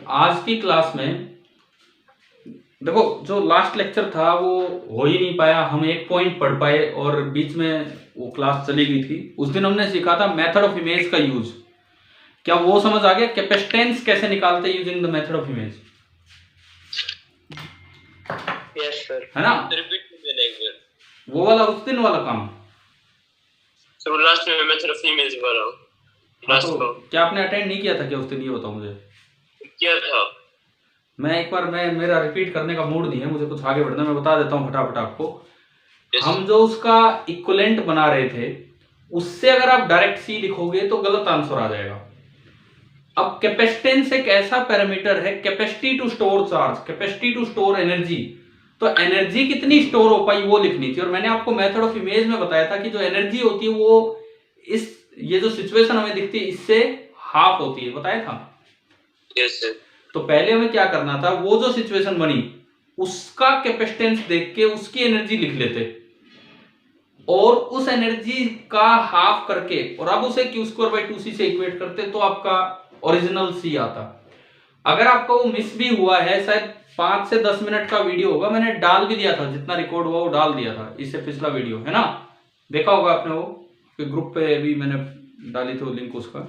आज की क्लास में देखो, जो लास्ट लेक्चर था वो हो ही नहीं पाया, हम एक पॉइंट पढ़ पाए और बीच में वो क्लास चली गई थी। उस दिन हमने सीखा था मेथड ऑफ इमेज का यूज। क्या वो समझ आ गया? कैपेसिटेंस कैसे निकालते हैं using the method of image? Yes sir, है ना? रिपीट कीजिए एक बार। वो वाला उस दिन वाला काम। सर लास्ट में मेथड ऑफ इमेज वाला लास्ट तो को क्या आपने अटेंड नहीं किया था क्या उस दिन? ये बताओ मुझे। क्या था? मैं एक बार, मेरा रिपीट करने का मूड नहीं है, मुझे कुछ आगे बढ़ना, मैं बता देता हूँ फटाफट आपको। हम जो उसका इक्विवेलेंट बना रहे थे, उससे अगर आप डायरेक्ट सी लिखोगे तो गलत आंसर आ जाएगा। अब कैपेसिटेंस एक ऐसा पैरामीटर है, capacity to store charge, capacity to store energy. तो एनर्जी कितनी स्टोर हो पाई वो लिखनी थी। और मैंने आपको मेथड ऑफ इमेज में बताया था कि जो एनर्जी होती है वो ये जो सिचुएशन हमें दिखती है इससे हाफ होती है, बताया था। Yes sir. तो पहले हमें क्या करना था, वो जो सिचुएशन बनी उसका कैपेसिटेंस देख के उसकी एनर्जी लिख लेते और उस एनर्जी का हाफ करके और अब उसे q²/2c से इक्वेट करते तो आपका ओरिजिनल सी आता। अगर आपका वो मिस भी हुआ है, शायद 5 से 10 मिनट का वीडियो होगा, मैंने डाल भी दिया था, जितना रिकॉर्ड हुआ वो डाल दिया था, इससे पिछला वीडियो है ना, देखा होगा आपने। वो ग्रुप पे भी मैंने डाली थी लिंक उसका।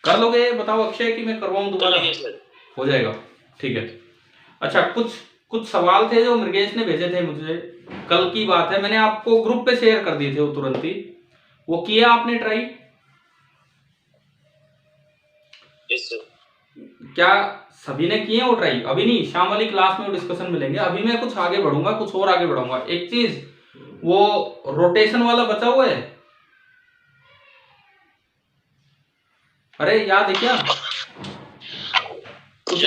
कर लोगे? बताओ अक्षय कि मैं करवाऊं दोबारा? हो जाएगा, ठीक है। अच्छा, कुछ सवाल थे जो मृगेश ने भेजे थे मुझे, कल की बात है, मैंने आपको ग्रुप पे शेयर कर दिए थे वो तुरंत ही। वो किया आपने ट्राई? Yes sir. क्या सभी ने किए वो ट्राई? अभी नहीं, शाम वाली क्लास में वो डिस्कशन मिलेंगे। अभी मैं कुछ आगे बढ़ूंगा, कुछ और आगे बढ़ूंगा। एक चीज, वो रोटेशन वाला बचा हुआ है, अरे याद है क्या? कुछ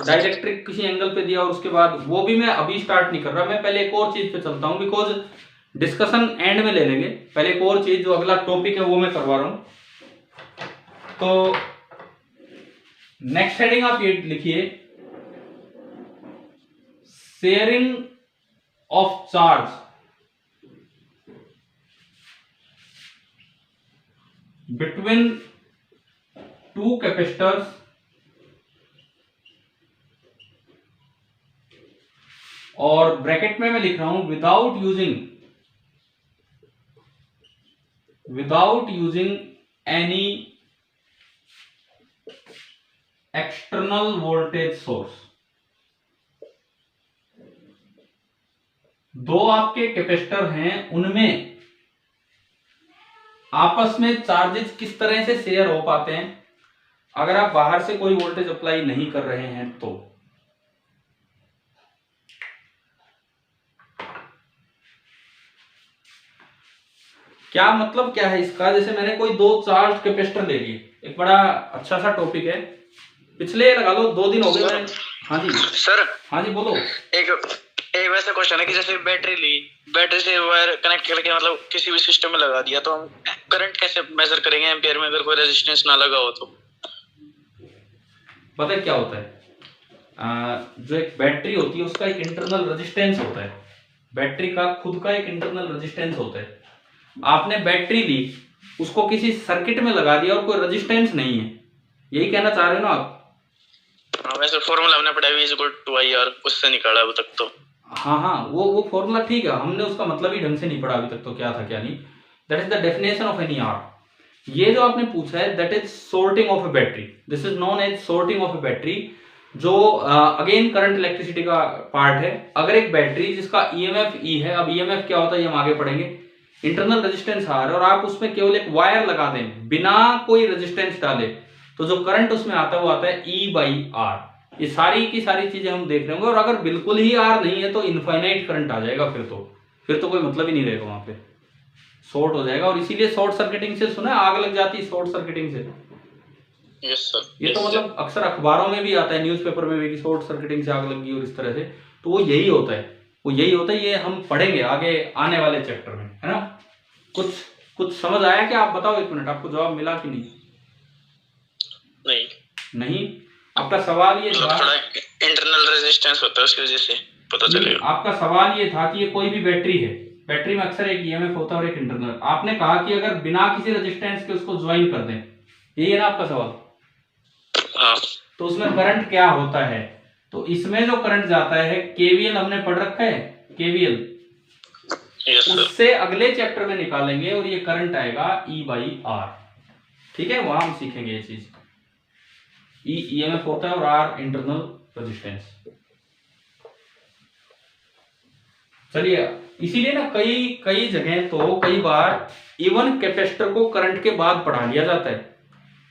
डाइलेक्ट्रिक किसी एंगल पे दिया और उसके बाद वो भी मैं अभी स्टार्ट नहीं कर रहा, मैं पहले एक और चीज पे चलता हूं, बिकॉज डिस्कशन एंड में ले लेंगे। पहले एक और चीज जो अगला टॉपिक है वो मैं करवा रहा हूं। तो नेक्स्ट हेडिंग आप ये लिखिए, sharing of charge between two capacitors और ब्रैकेट में मैं लिख रहा हूं without using any external voltage source. दो आपके कैपेसिटर हैं, उनमें आपस में चार्जेस किस तरह से शेयर हो पाते हैं अगर आप बाहर से कोई वोल्टेज अप्लाई नहीं कर रहे हैं तो। क्या मतलब क्या है इसका? जैसे मैंने कोई दो चार्ज कैपेसिटर ले लिए, एक बड़ा अच्छा सा टॉपिक है, पिछले लगा लो 2 दिन हो गए मैंने। हाँ जी सर। हाँ जी बोलो। एक वैसा क्वेश्चन है कि जैसे बैटरी से वायर कनेक्ट करके मतलब किसी भी सिस्टम में लगा दिया, तो हम करंट कैसे मेजर करेंगे एम्पियर में अगर कोई रेजिस्टेंस ना लगा हो तो? पता है क्या होता है? जो एक बैटरी होती है उसका एक इंटरनल रेजिस्टेंस होता है, बैटरी का खुद का एक इंटरनल रेजिस्टेंस होता है। आपने बैटरी ली, उसको किसी सर्किट में लगा दिया और कोई रेजिस्टेंस नहीं है, यही कहना चाह रहे हो ना आप? हाँ, वैसे फॉर्मूला हमने पढ़ा V=IR, उससे निकाला अभी तक तो। हाँ, वो फॉर्मूला ठीक है, हमने उसका मतलब ही ढंग से नहीं पढ़ा अभी तक तो, क्या था क्या नहीं। That is the definition of any R. ये जो आपने पूछा है that is sorting of a battery, this is known as sorting of a battery, जो अगेन करंट इलेक्ट्रिसिटी का पार्ट है। अगर एक बैटरी जिसका EMF E है, अब EMF क्या होता है ये हम आगे पढ़ेंगे, इंटरनल रेजिस्टेंस R है, और आप उसमें केवल एक वायर लगा दें बिना कोई रेजिस्टेंस डाले, तो जो करंट उसमें आता है वो आता है E/R। ये सारी की सारी चीजें हम देख रहे होंगे। और अगर बिल्कुल ही R नहीं है तो इनफाइनाइट करंट आ जाएगा, फिर तो कोई मतलब ही नहीं रहेगा, वहां पे शॉर्ट हो जाएगा। और इसीलिए शॉर्ट सर्किटिंग से सुना है, आग लग जाती है शॉर्ट सर्किटिंग से। Yes sir. ये तो मतलब अक्सर अखबारों में भी आता है, न्यूज़पेपर में भी, कि शॉर्ट सर्किटिंग से आग लग गई और इस तरह से। तो वो यही होता है, ये हम पढ़ेंगे आगे आने वाले चैप्टर में, है ना। कुछ समझ आया क्या? आप बताओ, 1 मिनट, आपको जवाब मिला कि नहीं? नहीं, आपका सवाल ये था, इंटरनल रेजिस्टेंस होता है उसकी वजह से पता चलेगा। आपका सवाल ये था कि ये कोई भी बैटरी है, बैटरी में अक्सर एक EMF होता है और एक इंटरनल। आपने कहा कि अगर बिना किसी रेजिस्टेंस के उसको ज्वाइन कर दें, यही है ना आपका सवाल? हाँ तो उसमें करंट क्या होता है, तो इसमें जो करंट जाता है केवीएल हमने पढ़ रखा है, केवीएल यस सर। उससे अगले चैप्टर में निकालेंगे और ये करंट आएगा E/R। ठीक है, वहां हम सीखेंगे ये चीज। E EMF होता है और R इंटरनल रेजिस्टेंस। चलिए, इसीलिए ना कई कई जगह तो कई बार इवन कैपेसिटर को करंट के बाद पढ़ा लिया जाता है।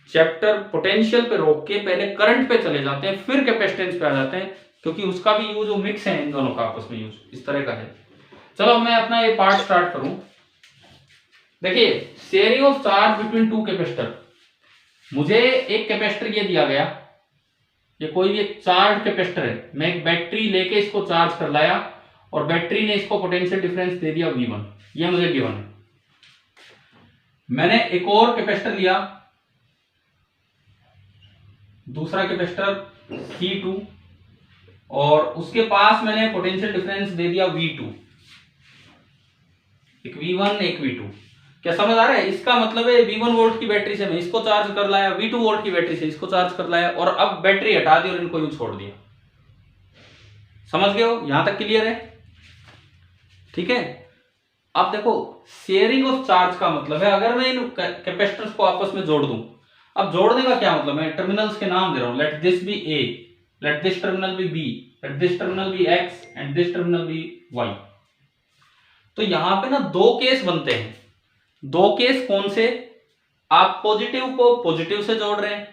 चैप्टर पोटेंशियल पे रोक के पहले करंट पे चले जाते हैं, फिर कैपेसिटेंस पे आ जाते हैं, क्योंकि उसका भी यूज मिक्स है, इन दोनों का आपस में यूज इस तरह का है। चलो मैं अपना ये पार्ट स्टार्ट करूं। देखिए, sharing of charge between two capacitor. मुझे एक कैपेसिटर ये दिया गया, ये कोई भी एक चार्ज कैपेसिटर है, मैं एक बैटरी लेके इसको चार्ज कर लाया और बैटरी ने इसको पोटेंशियल डिफरेंस दे दिया V1, ये मुझे गिवन है। मैंने एक और कैपेसिटर लिया, दूसरा कैपेसिटर C2, और उसके पास मैंने पोटेंशियल डिफरेंस दे दिया V2, एक V1 एक V2। क्या समझ आ रहा है? इसका मतलब है V1 वोल्ट की बैटरी से मैं इसको चार्ज कर लाया, V2 वोल्ट की बैटरी से इसको चार्ज कर लाया, और अब बैटरी हटा दी और इनको यूं छोड़ दिया। समझ गए हो? यहां तक क्लियर है? ठीक है। अब देखो, शेयरिंग ऑफ चार्ज का मतलब है अगर मैं इन कैपेसिटर्स को आपस में जोड़ दूं। अब जोड़ने का क्या मतलब है? टर्मिनल्स के नाम दे रहा हूं। Let this be A, let this terminal be B, let this terminal be X and this terminal be Y। तो यहां पे ना दो केस बनते हैं। दो केस कौन से? आप पॉजिटिव को पॉजिटिव से जोड़ रहे हैं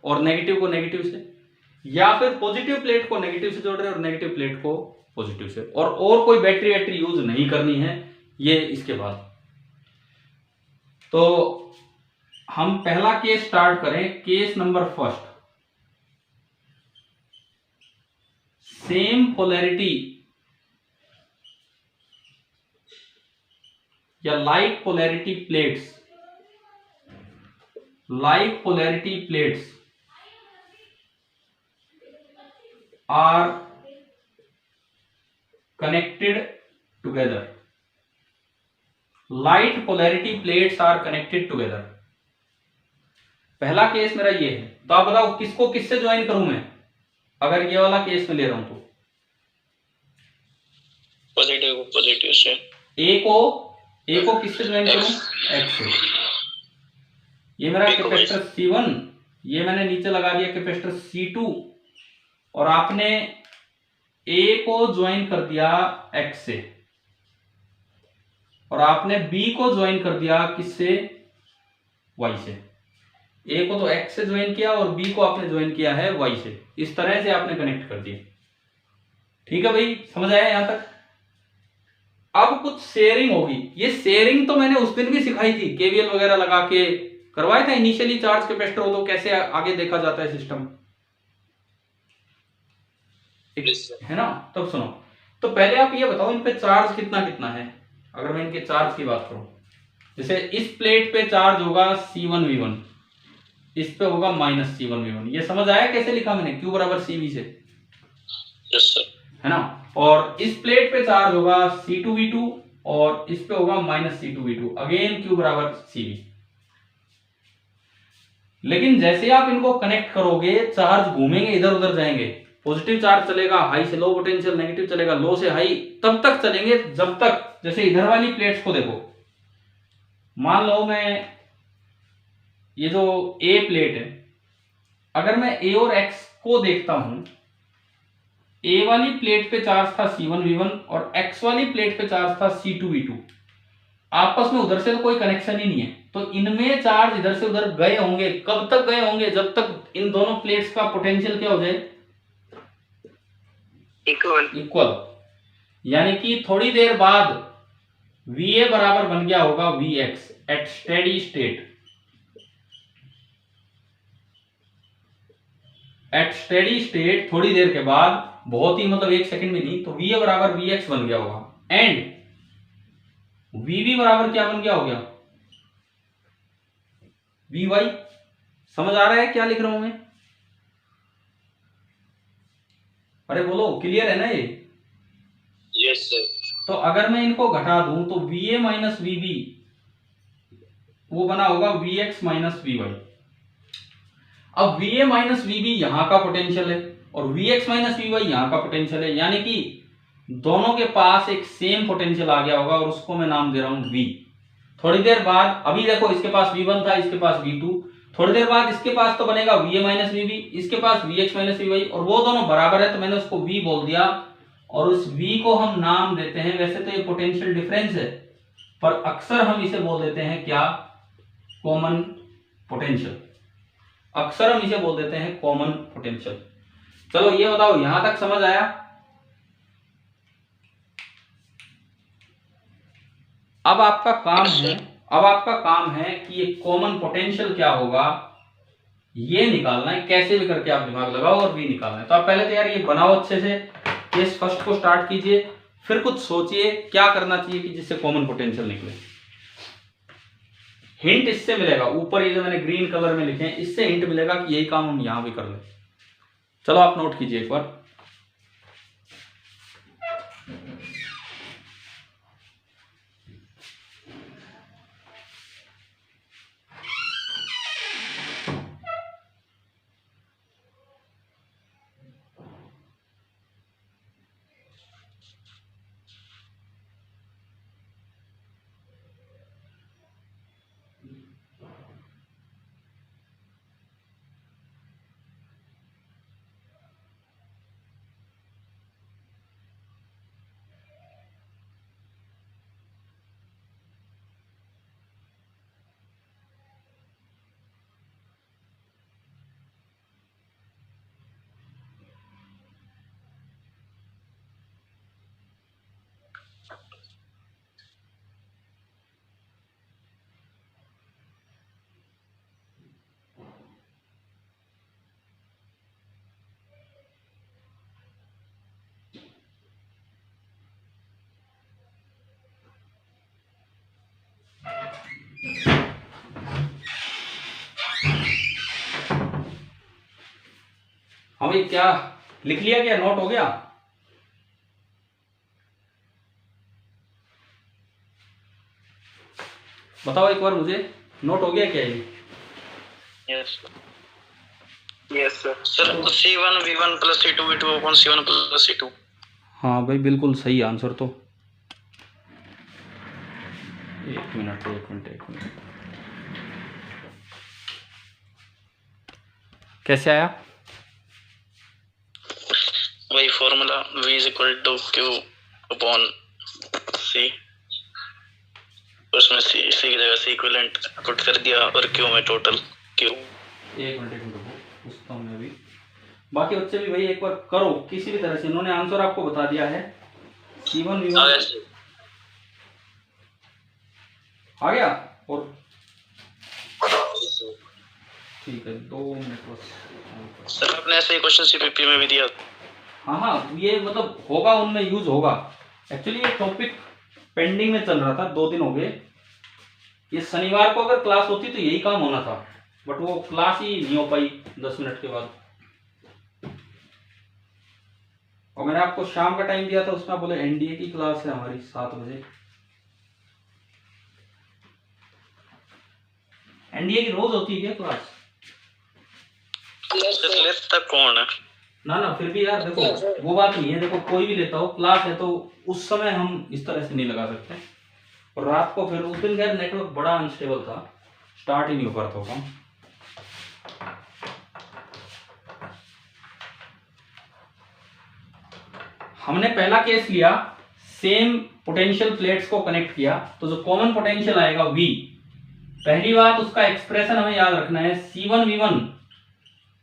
और नेगेटिव को नेगेटिव से, या फिर पॉजिटिव प्लेट को नेगेटिव से जोड़ रहे हैं और नेगेटिव प्लेट को पॉजिटिव से, और कोई बैटरी वैटरी यूज नहीं करनी है ये इसके बाद। तो हम पहला केस स्टार्ट करें, case number first. Same polarity या like polarity plates, like polarity plates are connected together, light polarity plates are connected together। पहला केस मेरा ये है, तो आप बताओ किसको किससे ज्वाइन करूं मैं, अगर ये वाला केस में ले रहा हूं तो? पॉजिटिव को पॉजिटिव से। ए को किससे ज्वाइन करूं? X से। ये मेरा कैपेसिटर C1, ये मैंने नीचे लगा दिया कैपेसिटर C2, और आपने A को ज्वाइन कर दिया X से, और आपने B को ज्वाइन कर दिया किससे? Y से। A को तो X से ज्वाइन किया और B को आपने ज्वाइन किया है Y से। इस तरह से आपने कनेक्ट कर दिया। ठीक है भाई, समझ आया यहां तक? अब कुछ शेयरिंग होगी। ये शेयरिंग तो मैंने उस दिन भी सिखाई थी, केवीएल वगैरह लगा के करवाया था। इनिशियली चार्ज कैपेसिटर हो तो कैसे आगे देखा जाता है सिस्टम, है ना? तब सुनो, तो पहले आप ये बताओ इन पे चार्ज कितना कितना है। अगर मैं इनके चार्ज की बात करूं, जैसे इस प्लेट पे चार्ज होगा C1V1, इस पे होगा -C1V1। ये समझ आया कैसे लिखा मैंने? Q बराबर CV से, यस सर, है ना? और इस प्लेट पे चार्ज होगा C2V2 और इस पे होगा -C2V2, अगेन Q बराबर CV। लेकिन जैसे आप इनको कनेक्ट करोगे, चार्ज घूमेंगे, इधर उधर जाएंगे। पॉजिटिव चार्ज चलेगा हाई से लो पोटेंशियल, नेगेटिव चलेगा लो से हाई, तब तक चलेंगे जब तक, जैसे इधर वाली प्लेट्स को देखो, मान लो मैं ये जो A प्लेट है, अगर मैं A और X को देखता हूं, A वाली प्लेट पे चार्ज था C1V1 और X वाली प्लेट पे चार्ज था C2V2। आपस में उधर से तो कोई कनेक्शन ही नहीं है, तो इनमें चार्ज इधर से उधर गए होंगे। कब तक गए होंगे? जब तक इन दोनों प्लेट्स का पोटेंशियल क्या हो जाए? इक्वल। यानी कि थोड़ी देर बाद VA बराबर बन गया होगा VX at steady state. At steady state थोड़ी देर के बाद, बहुत ही मतलब 1 सेकंड में नहीं, तो VA बराबर VX बन गया होगा, एंड VB बराबर क्या बन गया हो गया? VY। समझ आ रहा है क्या लिख रहा हूं मैं? अरे बोलो, क्लियर है ना ये? Yes sir. तो अगर मैं इनको घटा दूं तो VA माइनस VB वो बना होगा VX माइनस VY। अब VA माइनस VB यहाँ का पोटेंशियल है और VX माइनस VY यहाँ का पोटेंशियल है, यानी कि दोनों के पास एक सेम पोटेंशियल आ गया होगा और उसको मैं नाम दे रहा हूं V। थोड़ी देर बाद, अभी देखो इसके पास V1 था, इसके पास V2, थोड़ी देर बाद इसके पास तो बनेगा VA माइनस VB, इसके पास VX माइनस VY, और वो दोनों बराबर है तो मैंने उसको V बोल दिया और उस V को हम नाम देते हैं, वैसे तो ये पोटेंशियल डिफरेंस है पर अक्सर हम इसे बोल देते हैं क्या, कॉमन पोटेंशियल। अक्सर हम इसे बोल देते हैं कॉमन पोटेंशियल। चलो ये बताओ यहां तक समझ आया? अब आपका काम है कि ये कॉमन पोटेंशियल क्या होगा ये निकालना है, कैसे भी करके आप दिमाग लगाओ और भी निकालना है। तो आप पहले तो यार ये बनाओ अच्छे से, केस फर्स्ट को स्टार्ट कीजिए, फिर कुछ सोचिए क्या करना चाहिए कि जिससे कॉमन पोटेंशियल निकले। हिंट इससे मिलेगा, ऊपर ये जो मैंने ग्रीन कलर में लिखे हैं इससे हिंट मिलेगा कि यही काम हम यहां भी कर लें। चलो आप नोट कीजिए एक बार। हाँ भाई, क्या लिख लिया, क्या नोट हो गया? बताओ एक बार मुझे, नोट हो गया क्या ये? Yes sir. C1 V1 plus C2 V2 upon C1 plus C2। हाँ भाई बिल्कुल सही आंसर। तो एक मिनट कैसे आया? वही formula V is equal to Q upon C, उसमें C की जगह C इक्विवेलेंट पुट कर दिया और Q में टोटल Q। एक मिनट पूछता हूँ मैं भी, बाकी बच्चे भी भाई एक बार करो किसी भी तरह से। इन्होंने आंसर आपको बता दिया है। C1 V1 आ गया, और ठीक है 2 मिनट बस। सर आपने ऐसे ही क्वेश्चन CPP में भी दिया। हाँ, ये मतलब होगा, उनमें यूज होगा। एक्चुअली ये टॉपिक पेंडिंग में चल रहा था, 2 दिन हो गए। ये शनिवार को अगर क्लास होती तो यही काम होना था, बट वो क्लास ही नहीं हो पाई 10 मिनट के बाद। और मैंने आपको शाम का टाइम दिया था, उसमें आप बोले NDA की क्लास है हमारी 7 बजे। NDA की रोज होती है क्या क्लास? लेता कौन है? ना फिर भी यार देखो, वो बात नहीं है। देखो कोई भी लेता हो, क्लास है तो उस समय हम इस तरह से नहीं लगा सकते। और रात को फिर उस दिन खैर नेटवर्क बड़ा अनस्टेबल था, स्टार्ट ही नहीं हो पा रहा था काम। हमने पहला केस लिया, सेम पोटेंशियल प्लेट्स को कनेक्ट किया, तो जो कॉमन पोटेंशियल आएगा V, पहली बात उसका एक्सप्रेशन हमें याद रखना है, C1 V1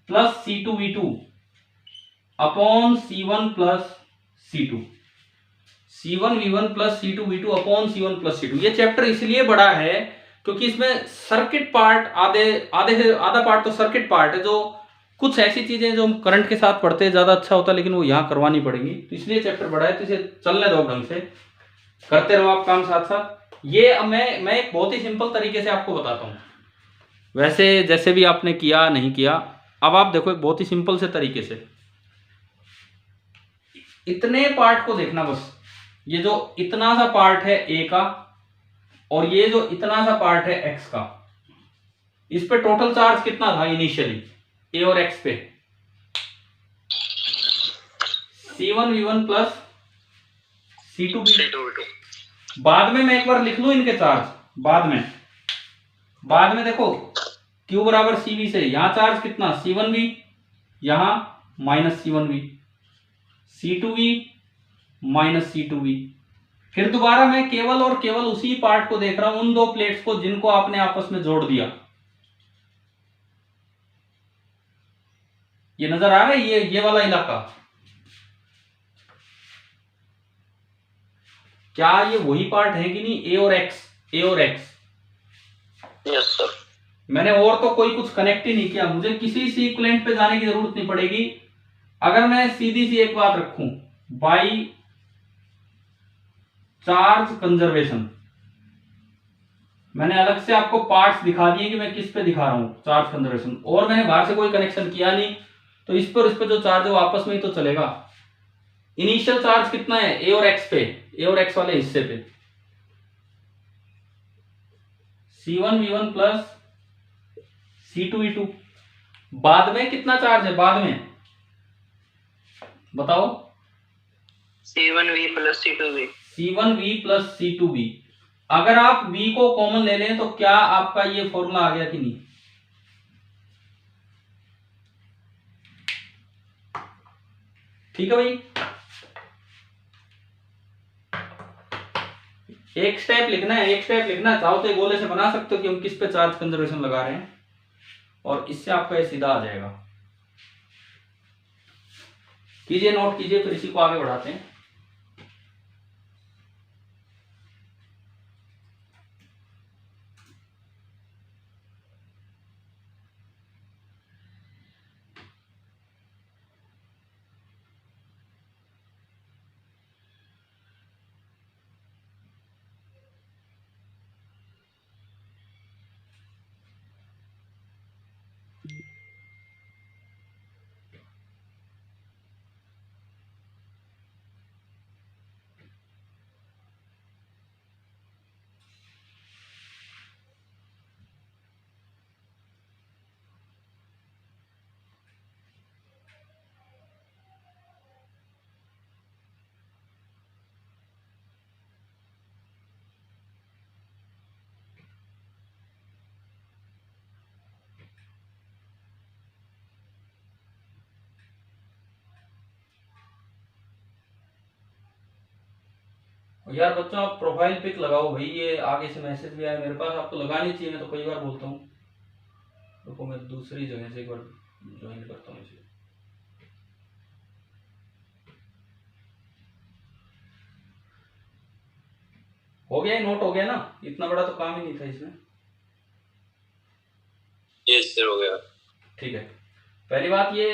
plus C2 V2 upon C1 plus C2। C1 V1 plus C2 V2 upon C1 plus C2। ये चैप्टर इसलिए बड़ा है क्योंकि इसमें सर्किट पार्ट आधा पार्ट तो सर्किट पार्ट है, जो कुछ ऐसी चीजें जो हम करंट के साथ पढ़ते हैं ज्यादा अच्छा होता है, लेकिन वो यहाँ करवानी पड़ेगी, तो इसलिए चैप्टर बड़ा है। तो इसे चलने दो ढंग से, करते रहो आप काम साथ साथ। ये मैं एक बहुत ही सिंपल तरीके से आपको बताता हूँ, वैसे जैसे भी आपने किया नहीं किया। अब आप देखो एक बहुत ही सिंपल से तरीके से, इतने पार्ट को देखना बस। ये जो इतना सा पार्ट है A का और ये जो इतना सा पार्ट है X का, इस पे टोटल चार्ज कितना था इनिशियली? ए और एक्स पे, C1V1 प्लस C2V2। बाद में मैं एक बार लिख लूं इनके चार्ज, बाद में देखो Q बराबर CV से यहां चार्ज कितना C1V, यहां minus C1V, C2V minus C2V। फिर दोबारा मैं केवल और केवल उसी पार्ट को देख रहा हूं, उन दो प्लेट्स को जिनको आपने आपस में जोड़ दिया। ये नजर आ रहा है, ये वाला इलाका, क्या ये वही पार्ट है कि नहीं, ए और एक्स। Yes sir. मैंने और तो कोई कुछ कनेक्ट ही नहीं किया, मुझे किसी सी इक्विवेलेंट पे जाने की जरूरत नहीं पड़ेगी। अगर मैं सीधी सी एक बात रखूं, बाई चार्ज कंजर्वेशन, मैंने अलग से आपको पार्ट्स दिखा दिए कि मैं किस पे दिखा रहा हूं चार्ज कंजर्वेशन, और मैंने बाहर से कोई कनेक्शन किया नहीं, तो इस पर जो चार्ज है वो आपस में ही तो चलेगा। इनिशियल चार्ज कितना है ए और एक्स पे, ए और एक्स वाले हिस्से पे, C1V1 प्लस C2V2। बाद में कितना चार्ज है, बाद में बताओ, C1V plus C2V। C1V plus C2V। अगर आप V को कॉमन ले लें तो क्या आपका ये फॉर्मूला आ गया कि नहीं? ठीक है भाई, एक स्टेप लिखना है, चाहो तो गोले से बना सकते हो कि हम किस पे चार्ज कंजर्वेशन लगा रहे हैं, और इससे आपका ये सीधा आ जाएगा। कीजिए, नोट कीजिए, फिर इसी को आगे बढ़ाते हैं। यार बच्चों, आप प्रोफाइल पिक लगाओ भाई, ये आगे से मैसेज भी आया मेरे पास, आपको लगानी चाहिए, मैं तो कई बार बोलता हूँ। रुको, मैं दूसरी जगह से एक बार ज्वाइन करता हूँ इसे। हो गया, नोट हो गया ना, इतना बड़ा तो काम ही नहीं था इसमें। यस सर, हो गया। ठीक है, पहली बात ये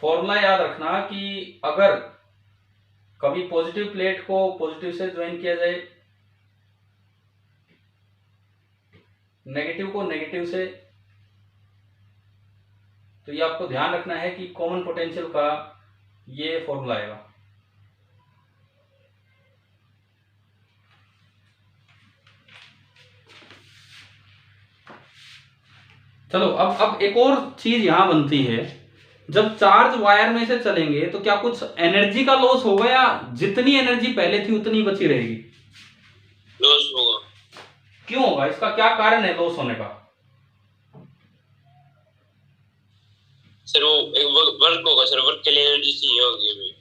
फॉर्मूला याद रखना कि अगर कभी पॉजिटिव प्लेट को पॉजिटिव से ज्वाइन किया जाए, नेगेटिव को नेगेटिव से, तो ये आपको ध्यान रखना है कि कॉमन पोटेंशियल का ये फॉर्मूला आएगा। चलो, अब एक और चीज यहां बनती है, जब चार्ज वायर में से चलेंगे तो क्या कुछ एनर्जी का लॉस होगा, या जितनी एनर्जी पहले थी उतनी बची रहेगी? लॉस होगा। क्यों होगा, इसका क्या कारण है लॉस होने का? सर वो एक वर्क होगा सर, वर्क के लिए एनर्जी चाहिए होगी अभी।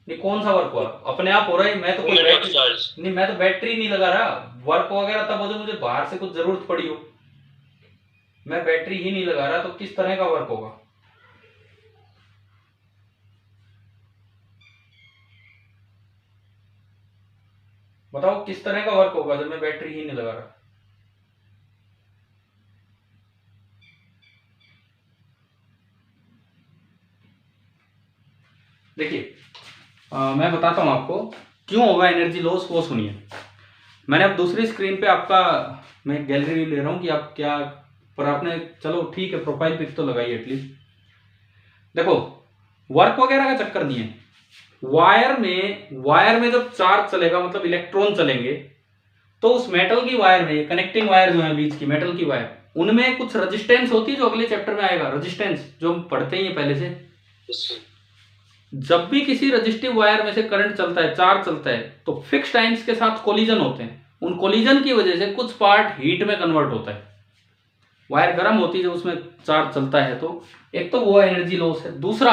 नहीं, कौन सा वर्क हुआ? अपने आप हो रहा है, मैं तो कोई बैटरी नहीं, मैं तो बैटरी नहीं लगा रहा। वर्क वगैरह तब हो जब मुझे बाहर से कुछ जरूरत पड़ी हो, मैं बैटरी ही नहीं लगा रहा, तो किस तरह का वर्क होगा? बताओ किस तरह का वर्क होगा जब मैं बैटरी ही नहीं लगा रहा? देखिए, मैं बताता हूं आपको क्यों होगा एनर्जी लॉस। वो सुनिए, मैंने अब दूसरी स्क्रीन पे आपका मैं गैलरी व्यू ले रहा हूं कि आप क्या, पर आपने चलो ठीक है प्रोफाइल पिक तो लगाई एटलीस्ट। देखो, वर्क वगैरह का चक्कर नहीं है, वायर में जब चार्ज चलेगा मतलब इलेक्ट्रॉन चलेंगे, तो उस मेटल की वायर में, कनेक्टिंग वायर जो है बीच की मेटल की वायर, उनमें कुछ रेजिस्टेंस होती है जो अगले चैप्टर में आएगा, रेजिस्टेंस जो हम पढ़ते ही हैं पहले से। जब भी किसी रेजिस्टिव वायर में से करंट चलता है, चार्ज चलता है, तो फिक्स टाइम्स के साथ कोलिजन होते हैं। उन कोलिजन की वजह से कुछ पार्ट हीट में कन्वर्ट होता है, वायर गर्म होती है जब उसमें चार्ज चलता है। तो एक तो वो एनर्जी लॉस है। दूसरा,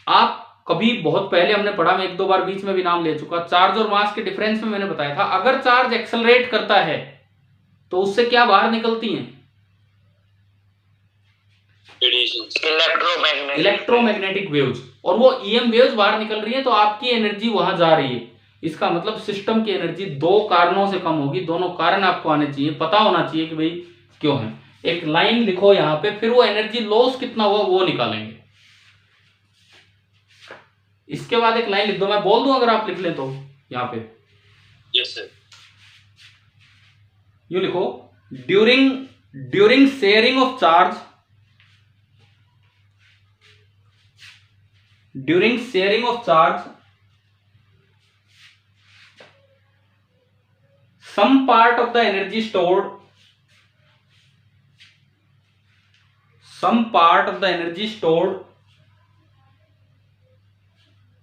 आप कभी बहुत पहले हमने पढ़ा, मैं 1-2 बार बीच में भी नाम ले चुका, चार्ज और मास के डिफरेंस में मैंने बताया था, अगर चार्ज एक्सेलरेट करता है तो उससे क्या बाहर निकलती हैं? इलेक्ट्रोमैग्नेटिक वेव्स, और वो ईएम वेव्स बाहर निकल रही है, तो आपकी एनर्जी वहां जा रही है। इसका मतलब सिस्टम की एनर्जी 2 कारणों से कम होगी। दोनों कारण आपको आने चाहिए, पता होना चाहिए कि भाई क्यों है। एक लाइन लिखो यहाँ पे, फिर वो एनर्जी लॉस कितना हुआ वो निकालेंगे। इसके बाद एक लाइन लिख दो, मैं बोल दूं अगर आप लिख लें तो यहाँ पे। Yes sir. यू लिखो, during sharing of charge, during sharing of charge, some part of the energy stored, some part of the energy stored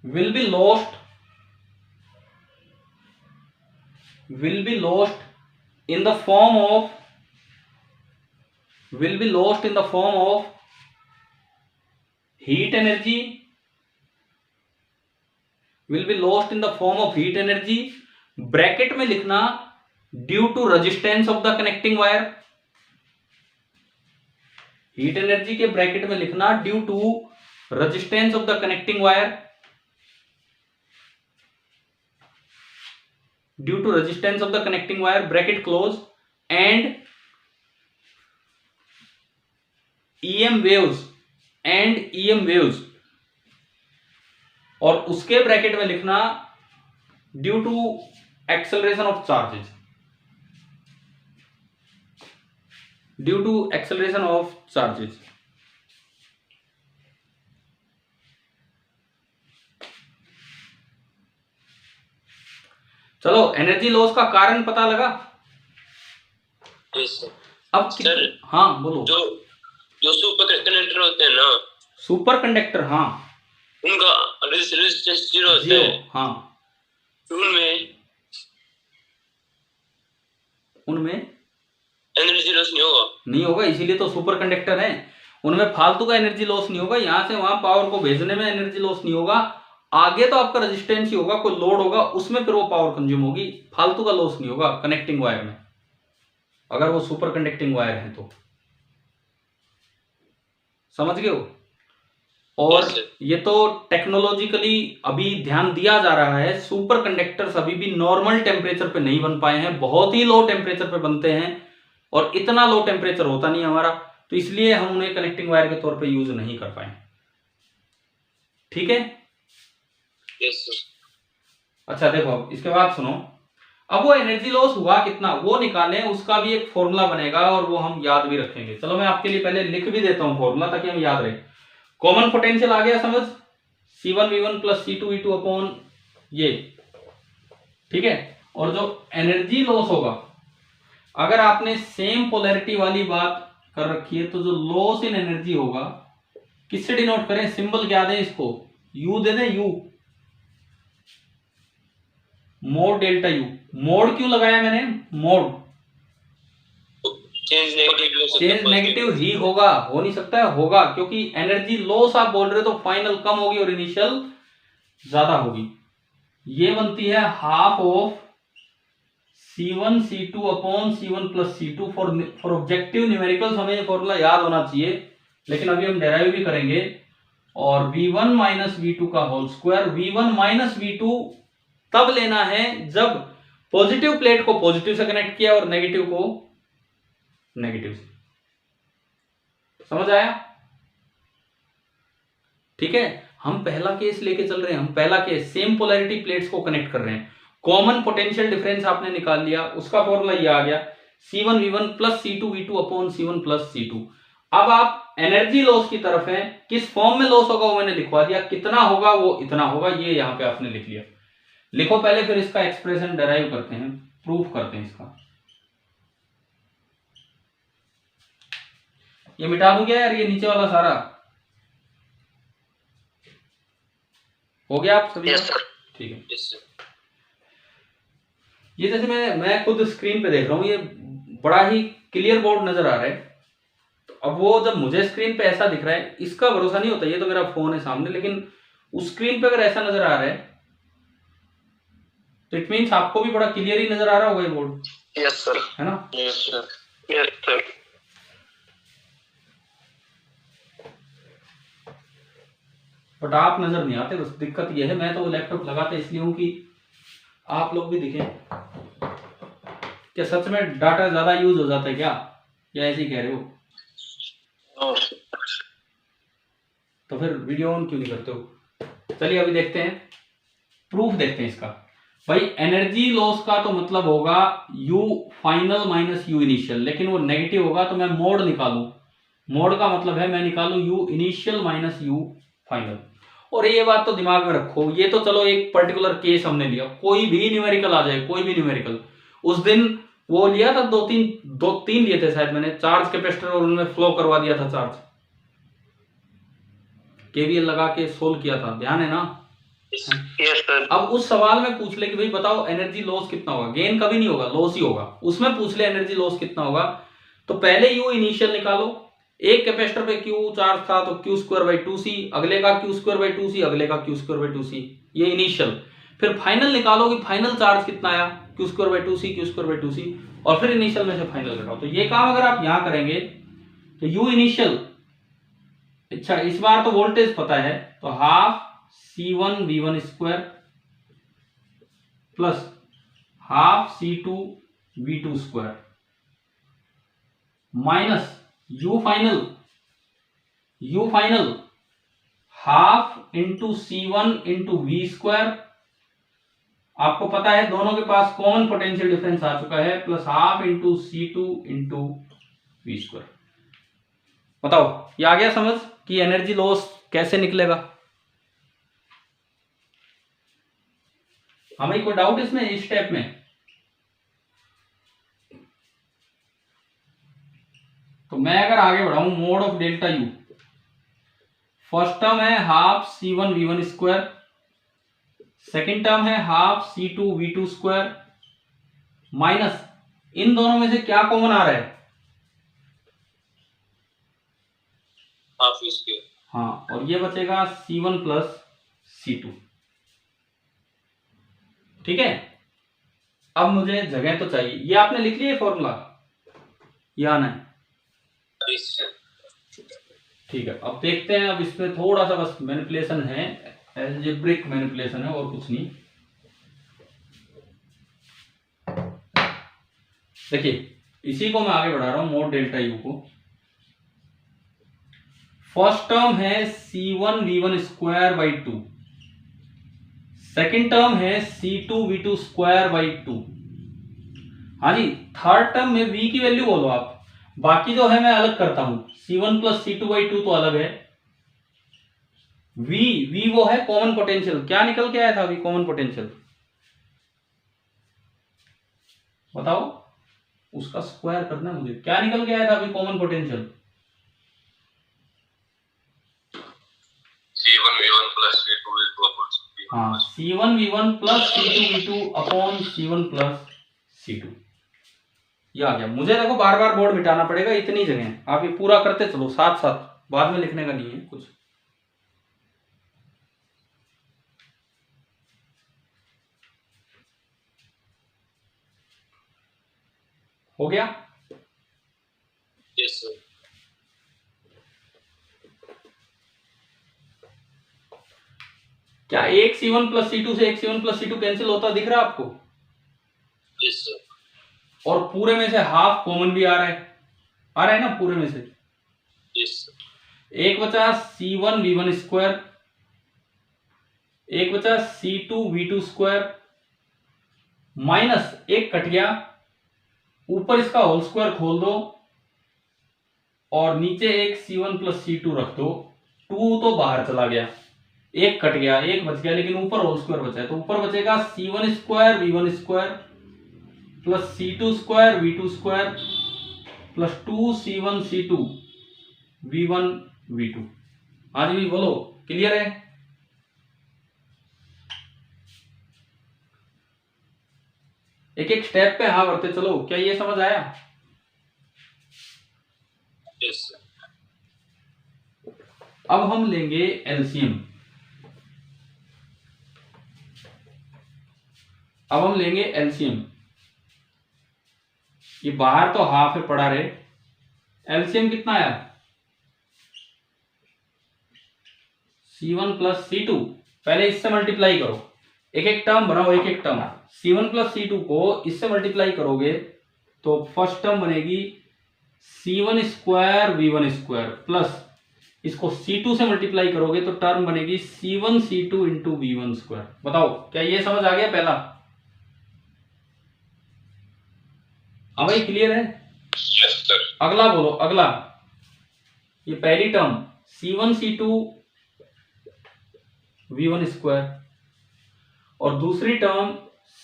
will be lost in the form of heat energy, bracket में लिखना due to resistance of the connecting wire. Heat energy के bracket में लिखना due to resistance of the connecting wire, due to resistance of the connecting wire, bracket close, and EM waves, और उसके bracket में लिखना due to acceleration of charges, due to acceleration of charges. चलो, energy loss का कारण पता लगा। Yes sir. अब सर, हाँ बोलो। जो सुपर कंडक्टर होते हैं ना, सुपर कंडक्टर, हाँ, उनका रेजिस्टेंस 0 होता है। हाँ, उनमें एनर्जी लॉस नहीं होगा, इसीलिए तो सुपर कंडक्टर है। उनमें फालतू का एनर्जी लॉस नहीं होगा, यहां से वहां पावर को भेजने में एनर्जी लॉस नहीं होगा। आगे तो आपका रेजिस्टेंस ही होगा, कोई लोड होगा, उसमें फिर वो पावर कंज्यूम होगी, फालतू का लॉस नहीं होगा कनेक्टिंग वायर में, अगर वो सुपर कंडक्टिंग वायर है तो। समझ गए हो? और ये तो टेक्नोलॉजिकली अभी ध्यान दिया जा रहा है। सुपर कंडक्टर्स अभी भी नॉर्मल टेम्परेचर पे नहीं बन पाए हैं, बहुत ही लो टेम्परेचर पे बनते हैं, और इतना लो टेम्परेचर होता नहीं हमारा, तो इसलिए हम उन्हें कनेक्टिंग वायर के तौर पे यूज नहीं कर पाए। ठीक है? Yes sir. अच्छा देखो, अब इसके बाद सुनो, अब वो एनर्जी लॉस हुआ कितना वो निकालें, उसका भी एक फॉर्मूला बनेगा और वो हम याद भी रखेंगे। चलो मैं आपके लिए पहले लिख भी देता हूं फॉर्मूला, ताकि हम याद रहे। कॉमन पोटेंशियल आ गया समझ, C1V1 प्लस C2V2 अपॉन ये, ठीक है। और जो एनर्जी लॉस होगा, अगर आपने सेम पोलैरिटी वाली बात कर रखी है, तो जो लॉस इन एनर्जी होगा किससे डिनोट करें, सिंबल क्या दें इसको, यू दे दें, you, mode delta U. Mode क्यों लगाया मैंने, मोड, चेंज नेगेटिव ही होगा, हो नहीं सकता है, होगा, क्योंकि एनर्जी लॉस आप बोल रहे हो तो फाइनल कम होगी और इनिशियल ज्यादा होगी। ये बनती है half of C1 C2 upon C1 plus C2। For objective numericals हमें ये फॉर्मूला याद होना चाहिए, लेकिन अभी हम डेराइव भी करेंगे। और V1 माइनस V2 का whole square. V1 minus V2 तब लेना है जब पॉजिटिव प्लेट को पॉजिटिव से कनेक्ट किया और नेगेटिव को नेगेटिव से। समझ आया? ठीक है, हम पहला केस लेके चल रहे हैं, हम पहला केस सेम पोलैरिटी प्लेट्स को कनेक्ट कर रहे हैं। कॉमन पोटेंशियल डिफरेंस आपने निकाल लिया, उसका फॉर्मूला ये आ गया, C1V1 plus C2V2 upon C1 plus C2। अब आप एनर्जी लॉस की तरफ हैं, किस फॉर्म में लॉस होगा वो मैंने लिखवा दिया, कितना होगा वो इतना होगा, ये यहां पे आपने लिख लिया। लिखो पहले, फिर इसका एक्सप्रेशन डेराइव करते हैं, प्रूफ करते हैं इसका। ये मिटा दूं क्या यार, ये नीचे वाला सारा हो गया आप सभी? Yes sir. ठीक है। Yes sir. ये जैसे मैं खुद स्क्रीन पे देख रहा हूँ, ये बड़ा ही क्लियर बोर्ड नजर आ रहा है। तो अब वो जब मुझे स्क्रीन पे ऐसा दिख रहा है, इसका भरोसा नहीं होता, ये तो मेरा फोन है सामने, लेकिन उस स्क्रीन पे अगर ऐसा नजर आ रहा है तो इट मीन्स आपको भी बड़ा क्लियर ही नजर आ रहा होगा ये बोर्ड। Yes sir. है ना? Yes sir. Yes sir. But आप नजर नहीं आते, बस दिक्कत ये है। मैं तो वो लैपटॉप लगाता इसलिए हूँ कि आप लोग भी दिखें। क्या सच में डाटा ज्यादा यूज हो जाता है क्या, या ऐसे ही कह रहे हो? तो फिर वीडियो ऑन क्यों नहीं करते हो? चलिए अभी देखते हैं, प्रूफ देखते हैं इसका। भाई एनर्जी लॉस का तो मतलब होगा U final minus U initial, लेकिन वो नेगेटिव होगा तो मैं मोड निकालूं। मोड का मतलब है मैं निकालूं U initial minus U final. और ये बात तो दिमाग में रखो, ये तो चलो एक पर्टिकुलर केस हमने लिया, कोई भी न्यूमेरिकल आ जाए, कोई भी न्यूमेरिकल। उस दिन वो लिया था, दो तीन लिए थे शायद मैंने, चार्ज कैपेसिटर, और उनमें फ्लो करवा दिया था चार्ज, केवीएल लगा के सोल्व किया था, ध्यान है ना? Yes sir. अब उस सवाल में पूछ ले कि भाई बताओ एनर्जी लॉस कितना होगा, गेन कभी नहीं होगा, लॉस ही होगा। उसमें पूछ ले एनर्जी लॉस कितना होगा, तो पहले यू इनिशियल निकालो। एक कैपेसिटर पे क्यू चार्ज था तो क्यू स्क्वायर बाई 2c, अगले का क्यू स्क्वायर बाई 2c, अगले का क्यू स्क्वायर बाई 2c, ये इनिशियल। फिर फाइनल निकालो कि फाइनल चार्ज कितना आया, Q square by 2c, Q square by 2c, और फिर इनिशियल में से फाइनल घटाओ। तो ये काम अगर आप यहां करेंगे तो यू इनिशियल, अच्छा इस बार तो वोल्टेज पता है, तो half C1 V1 square plus half C2 V2 square minus U final half into C1 into V square, आपको पता है दोनों के पास कॉमन पोटेंशियल डिफरेंस आ चुका है, plus half into C2 into V square. बताओ ये आ गया समझ कि एनर्जी लॉस कैसे निकलेगा? हमें कोई डाउट इसमें, इस स्टेप में? तो मैं अगर आगे बढ़ाऊं, mod of delta U, first term है half C1 V1 square, second term है half C2 V2 square, minus इन दोनों में से क्या कॉमन आ रहा है? Half square. हाँ, और ये बचेगा C1 प्लस C2। ठीक है, अब मुझे जगह तो चाहिए, ये आपने लिख लिया फॉर्मूला, ये आना है। ठीक है, अब देखते हैं, अब इसमें थोड़ा सा बस मैनिपुलेशन है, एल्जेब्रिक मैनिपुलेशन है और कुछ नहीं। देखिए इसी को मैं आगे बढ़ा रहा हूं, मोड डेल्टा यू को। फर्स्ट टर्म है C1 V1 square by 2, second term है C2 V2 स्क्वायर बाई 2। हाँ जी, थर्ड टर्म में V की वैल्यू बोलो आप, बाकी जो है मैं अलग करता हूं, C1 प्लस C2 बाई 2 तो अलग है। V वो है कॉमन पोटेंशियल, क्या निकल के आया था अभी कॉमन पोटेंशियल, बताओ, उसका स्क्वायर करना मुझे, क्या निकल के आया था अभी common potential? C1 V1 plus C2 V2 upon C2। हाँ, C1 V1 plus C2 V2 upon C1 plus C2, ये आ गया। मुझे देखो बार बार बोर्ड मिटाना पड़ेगा, इतनी जगह आप ये पूरा करते चलो साथ साथ, बाद में लिखने का नहीं है कुछ। हो गया? Yes sir. क्या एक C1 प्लस C2 से एक C1 प्लस C2 कैंसिल होता दिख रहा है आपको? Yes sir. और पूरे में से हाफ कॉमन भी आ रहा है ना पूरे में से। Yes sir. एक बचा C1 V1 स्क्वायर, एक बचा C2 V2 स्क्वायर, माइनस एक कट गया, ऊपर इसका होल स्क्वायर खोल दो और नीचे एक C1 प्लस C2 रख दो। 2 तो बाहर चला गया, एक कट गया, एक बच गया, लेकिन ऊपर होल स्क्वायर बचा है, तो ऊपर बचेगा C1 square V1 square plus C2 square V2 square plus 2 C1 C2 V1 V2। हाँ जी बोलो, क्लियर है? एक एक स्टेप पे हाँ बढ़ते चलो। क्या ये समझ आया? Yes sir. अब हम लेंगे एलसीएम। अब हम लेंगे एलसीएम। ये बाहर तो हाफ है पड़ा रहे, एलसीएम कितना आया? C1 plus C2। पहले इससे मल्टीप्लाई करो, एक एक टर्म बनाओ, एक एक टर्म। C1 प्लस C2 को इससे मल्टीप्लाई करोगे तो फर्स्ट टर्म बनेगी C1 square V1 square, plus इसको C2 से मल्टीप्लाई करोगे तो टर्म बनेगी C1 C2 into V1 square. बताओ क्या ये समझ आ गया पहला? हाँ भाई क्लियर है? Yes sir. अगला बोलो, अगला। ये पहली term C1 C2 V1 square और दूसरी term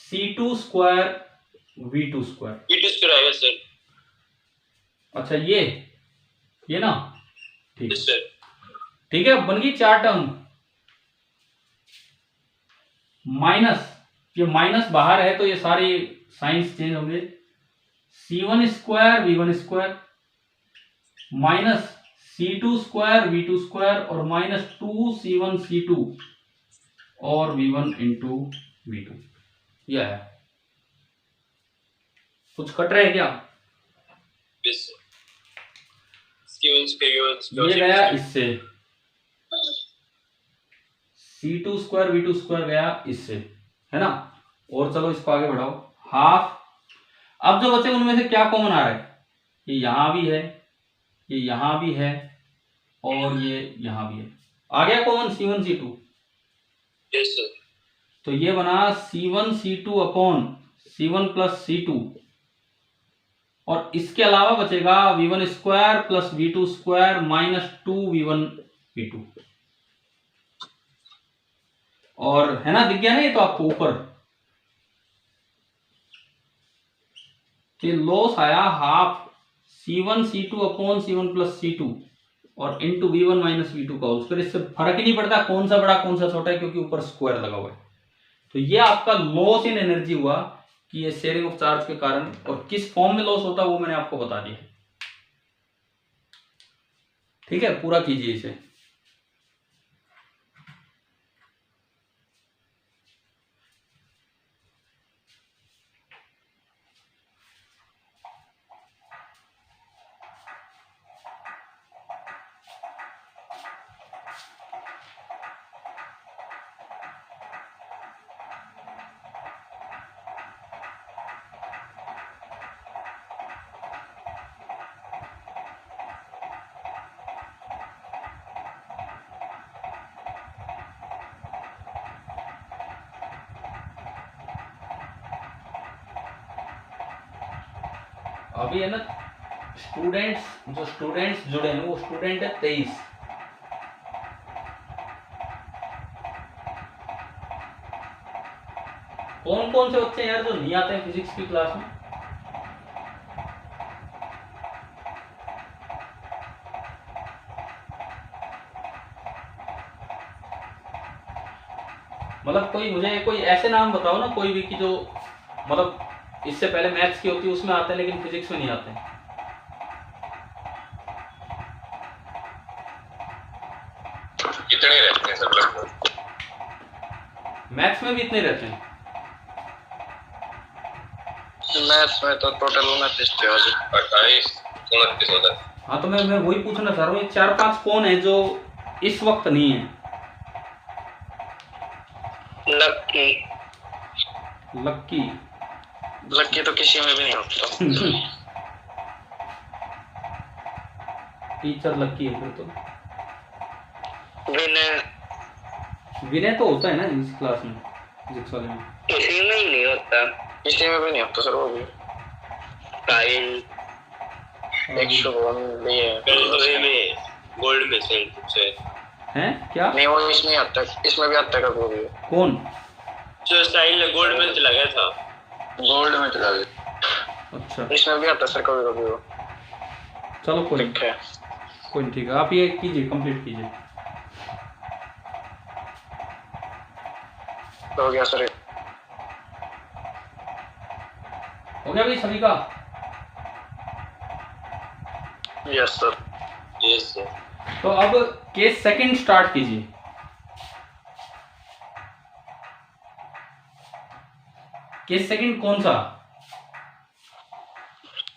C2 square V2 square. V2 square आएगा सर। अच्छा ये ना, ठीक यस सर। ठीक है, बन गई 4 टर्म। माइनस, ये माइनस बाहर है तो ये सारे साइंस चेंज होंगे। C1 square V1 square minus C2 square V2 square और माइनस 2C1 C2 और V1 इंटू V2। यह है। कुछ कट रहा है क्या? Yes sir. ये गया इससे, C2 स्क्वायर V2 स्क्वायर गया इससे, है ना? और चलो इसको आगे बढ़ाओ, हाफ। अब जो बचे उनमें से क्या कॉमन आ रहा है? ये यहां भी है, ये यहां भी है और ये यहां भी है। आ गया common C1 C2। Yes sir. तो ये बना C1 C2 upon C1 plus C2 और इसके अलावा बचेगा V1 square plus V2 square minus 2V1 V2। और है ना, दिख गया ना ये तो आपको ऊपर? लॉस आया half C1 C2 upon C1 plus C2 और इंटू V1 माइनस V2 का होल स्क्वायर। इससे फर्क ही नहीं पड़ता कौन सा बड़ा कौन सा छोटा है क्योंकि ऊपर स्क्वायर लगा हुआ है। तो ये आपका लॉस इन एनर्जी हुआ कि ये शेयरिंग ऑफ चार्ज के कारण, और किस फॉर्म में लॉस होता है वो मैंने आपको बता दिया। ठीक है, पूरा कीजिए इसे। अभी है ना जो स्टूडेंट्स जुड़े हैं वो स्टूडेंट है 23। कौन कौन से बच्चे यार जो नहीं आते हैं फिजिक्स की क्लास में? मतलब कोई ऐसे नाम बताओ ना, कोई भी कि जो मतलब इससे पहले मैथ्स की होती है उसमें आते हैं लेकिन फिजिक्स में नहीं आते हैं। कितने रहते हैं सब लगभग? मैथ्स में भी इतने रहते हैं? मैथ्स में तो टोटल 29 थे आज। 28 29 होता है। हाँ तो मैं वही पूछना चाह रहा हूँ, ये 4-5 कौन है जो इस वक्त नहीं है? लक्की तो किसी में भी नहीं होता। टीचर लक्की है फिर तो। विनय तो होता है ना इस क्लास में, फिजिक्स वाले में? किसी में ही नहीं होता, किसी में भी नहीं होता सर। वो भी टाइल एक शुभम भी है, में गोल्ड में से हैं क्या? नहीं वो इसमें आता, इसमें भी आता है कभी भी। कौन? जो स्टाइल ने गोल्ड में चला गया था, गोल्ड में चला गया। अच्छा, इसमें भी आता सर कभी कभी वो। चलो कोई ठीक है। कोई नहीं, ठीक है, आप ये कीजिए, कंप्लीट कीजिए। हो गया सर। हो गया भाई सभी का? Yes sir. Yes sir. तो अब केस सेकंड स्टार्ट कीजिए। केस सेकंड कौन सा?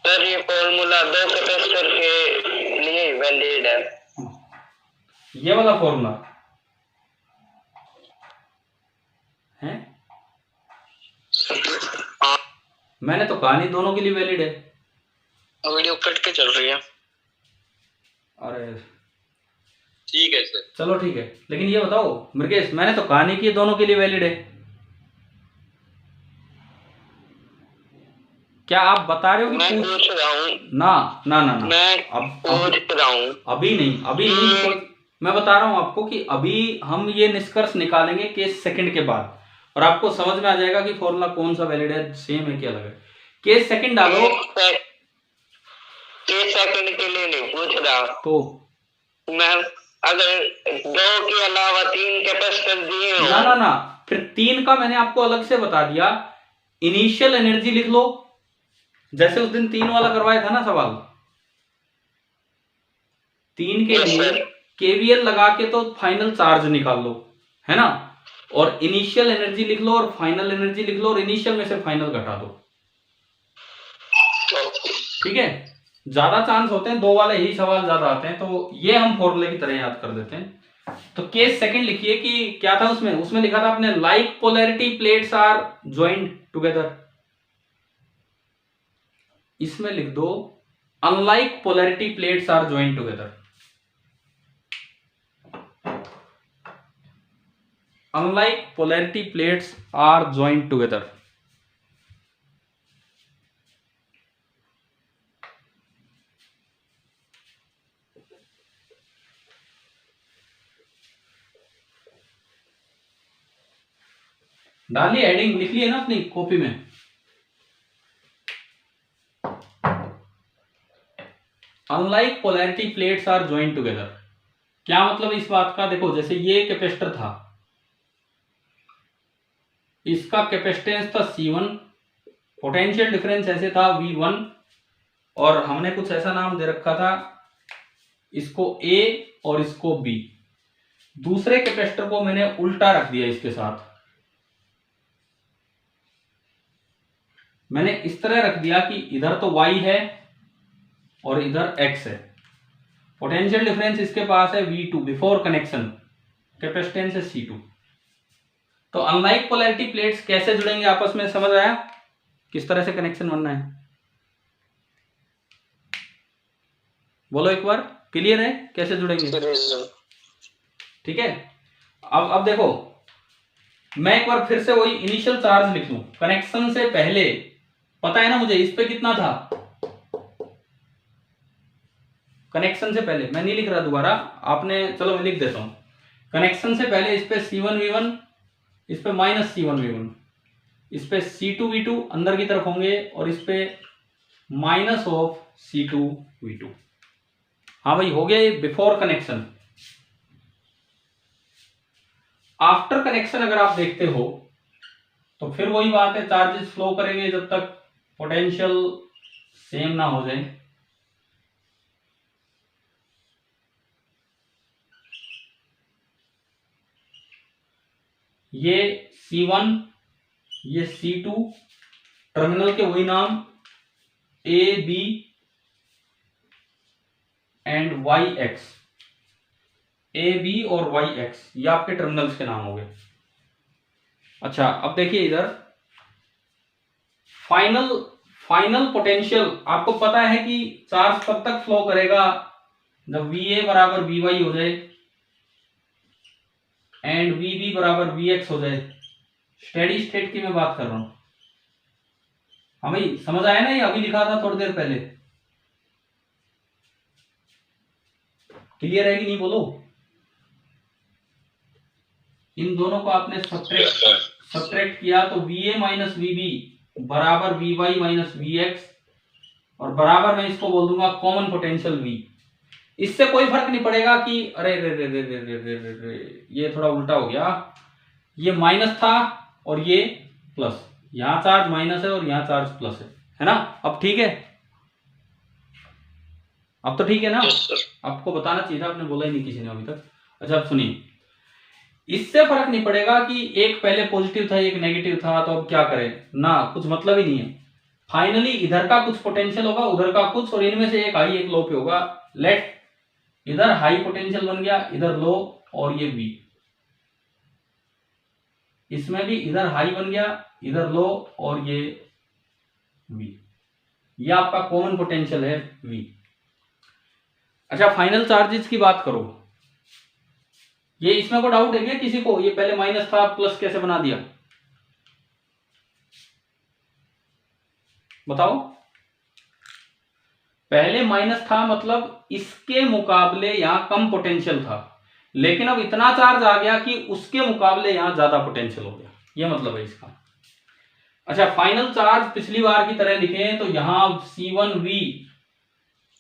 सर ये फॉर्मूला 2 कैपेसिटर के लिए वैलिड है। ये वाला फॉर्मूला है? हाँ। मैंने तो कहा नहीं दोनों के लिए वैलिड है। वीडियो कट के चल रही है। अरे ठीक है सर। चलो ठीक है, लेकिन ये बताओ मृगेश, मैंने तो कहा नहीं कि ये दोनों के लिए वैलिड है। क्या आप बता रहे हो कि मैं पूछ रहा हूँ ना ना ना ना, मैं अब पूछ रहा हूँ अभी नहीं, मैं बता रहा हूं आपको कि अभी हम ये निष्कर्ष निकालेंगे केस सेकंड के बाद, और आपको समझ में आ जाएगा कि फॉर्मूला कौन सा वैलिड है, सेम है कि अलग है। केस सेकंड डालो। केस सेकंड के लिए नहीं पूछ रहा तो मैं, अगर 2 के अलावा 3 कैपेसिटर दिए हो। ना ना ना, फिर 3 का मैंने आपको अलग से बता दिया। इनिशियल एनर्जी लिख लो, जैसे उस दिन 3 वाला करवाया था ना सवाल। 3 के लिए केवीएल लगा के तो फाइनल चार्ज निकाल लो, है ना, और इनिशियल एनर्जी लिख लो और फाइनल एनर्जी लिख लो, और इनिशियल में से फाइनल घटा दो। ठीक है, ज्यादा चांस होते हैं 2 वाले ही सवाल ज्यादा आते हैं, तो ये हम फॉर्मूले की तरह याद कर देते हैं। तो केस सेकंड लिखिए कि क्या था उसमें लिखा था आपने, like polarity plates are joint together. इसमें लिख दो unlike polarity plates are joint together. Unlike polarity plates are joint together. डालिए, हेडिंग लिख लिए ना अपनी कॉपी में। Unlike polarity plates are joint together, क्या मतलब इस बात का? देखो जैसे ये कैपेसिटर था, इसका कैपेसिटेंस था C1, पोटेंशियल डिफरेंस ऐसे था V1, और हमने कुछ ऐसा नाम दे रखा था इसको A और इसको B। दूसरे कैपेसिटर को मैंने उल्टा रख दिया, इसके साथ मैंने इस तरह रख दिया कि इधर तो Y है और इधर X है। पोटेंशियल डिफरेंस इसके पास है V2 बिफोर कनेक्शन, कैपेसिटेंस है C2। तो अनलाइक पोलैरिटी प्लेट्स कैसे जुड़ेंगे आपस में, समझ आया किस तरह से कनेक्शन बनना है? बोलो एक बार, क्लियर है कैसे जुड़ेंगे? ठीक है, अब देखो मैं एक बार फिर से वही इनिशियल चार्ज लिख लूं कनेक्शन से पहले। पता है ना मुझे इस पे कितना था, कनेक्शन से पहले। मैं नहीं लिख रहा दोबारा, आपने, चलो मैं लिख देता हूं। कनेक्शन से पहले इस पे C1V1, इस पे -C1V1, इस पे C2V2 अंदर की तरफ होंगे, और इस पे -C2V2। हाँ भाई हो गया ये बिफोर कनेक्शन। आफ्टर कनेक्शन अगर आप देखते हो तो फिर वही बात है, चार्जेस फ्लो करेंगे जब तक पोटेंशियल सेम ना हो जाए। ये C1, ये C2, टर्मिनल के वही नाम A, B and YX, A, B और YX, ये आपके टर्मिनल्स के नाम हो गए। अच्छा अब देखिए इधर फाइनल पोटेंशियल आपको पता है कि चार्ज कब तक फ्लो करेगा, जब VA बराबर VY हो जाए एंड VB बराबर VX हो जाए। स्टेडी स्टेट की मैं बात कर रहा हूं। हाँ भाई समझ आया ना, ये अभी लिखा था थोड़ी देर पहले। क्लियर है कि नहीं बोलो? इन दोनों को आपने सब्ट्रैक्ट किया तो VA माइनस VB बराबर VY माइनस VX, और बराबर मैं इसको बोल दूंगा कॉमन पोटेंशियल V। इससे कोई फर्क नहीं पड़ेगा कि अरे रे रे रे रे रे रे रे रे, ये थोड़ा उल्टा हो गया, ये माइनस था और ये प्लस, यहां चार्ज माइनस है और यहां चार्ज प्लस है ना। अब ठीक है, अब तो ठीक है ना। Yes sir. आपको बताना चाहिए था, आपने बोला ही नहीं किसी ने अभी तक। अच्छा अब सुनिए, इससे फर्क नहीं पड़ेगा कि एक पहले पॉजिटिव था एक नेगेटिव था, तो अब क्या करें ना, कुछ मतलब ही नहीं है। फाइनली इधर का कुछ पोटेंशियल होगा, उधर का कुछ, और इनमें से एक हाई एक लो पे होगा। लेट इधर हाई पोटेंशियल बन गया, इधर लो, और ये V, इसमें भी इधर हाई बन गया, इधर लो, और ये V, ये आपका कॉमन पोटेंशियल है V। अच्छा फाइनल चार्जेस की बात करो, ये इसमें कोई डाउट है क्या किसी को, ये पहले माइनस था प्लस कैसे बना दिया, बताओ। पहले माइनस था मतलब इसके मुकाबले यहां कम पोटेंशियल था, लेकिन अब इतना चार्ज आ गया कि उसके मुकाबले यहां ज्यादा पोटेंशियल हो गया, ये मतलब है इसका। अच्छा फाइनल चार्ज पिछली बार की तरह लिखे तो यहां C1V,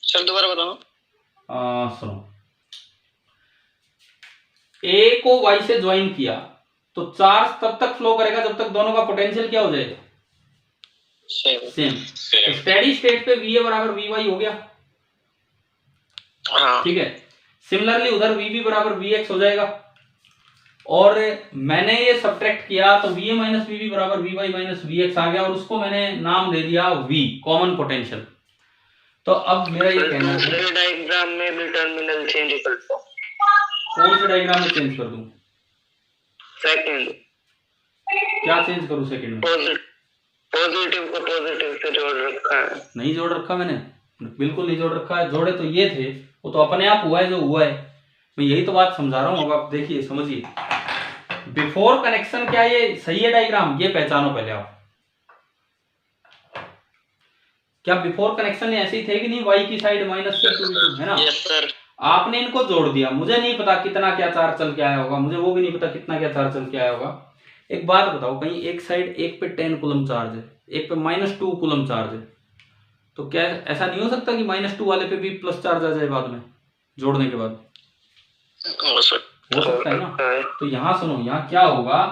सर दोबारा बताओ। सुनो, A को Y से ज्वाइन किया तो चार्ज तब तक फ्लो करेगा जब तक दोनों का पोटेंशियल क्या हो जाए, सेम। स्टेडी स्टेट पे VA बराबर VY हो गया, हाँ। ठीक है। सिमिलरली उधर VB बराबर VX हो जाएगा, और मैंने ये सब्ट्रैक्ट किया तो VA माइनस VB बराबर VY माइनस VX आ गया, और उसको मैंने नाम दे दिया V, कॉमन पोटेंशियल। तो अब मेरा ये कहना है, दूसरे डायग्राम में भी टर्मिनल चेंज कर दो। कौन से डायग्राम में चेंज कर दूं, सेकंड। क्या चेंज करूं सेकंड में, पॉजिटिव को पॉजिटिव से जोड़ रखा है। नहीं जोड़ रखा मैंने, बिल्कुल नहीं जोड़ रखा है, जोड़े तो ये थे, वो तो अपने आप हुआ है जो हुआ है, मैं यही तो बात समझा रहा हूँ। अब आप देखिए समझिए, बिफोर कनेक्शन क्या ये सही है डायग्राम, ये पहचानो पहले आप, क्या बिफोर कनेक्शन ऐसे ही थे कि नहीं, y की साइड माइनस C2V2 है ना। Yes sir. आपने इनको जोड़ दिया, मुझे नहीं पता कितना क्या चार्ज चल के आया होगा, मुझे वो भी नहीं पता कितना क्या चार्ज चल के आया होगा। एक बात बताओ, कहीं एक साइड एक पे 10 कूलम चार्ज है, एक पे -2 कूलम चार्ज है, तो क्या ऐसा नहीं हो सकता कि -2 वाले पे भी प्लस चार्ज आ जाए बाद में जोड़ने के बाद, हो सकता है ना। तो यहाँ सुनो, यहाँ क्या होगा,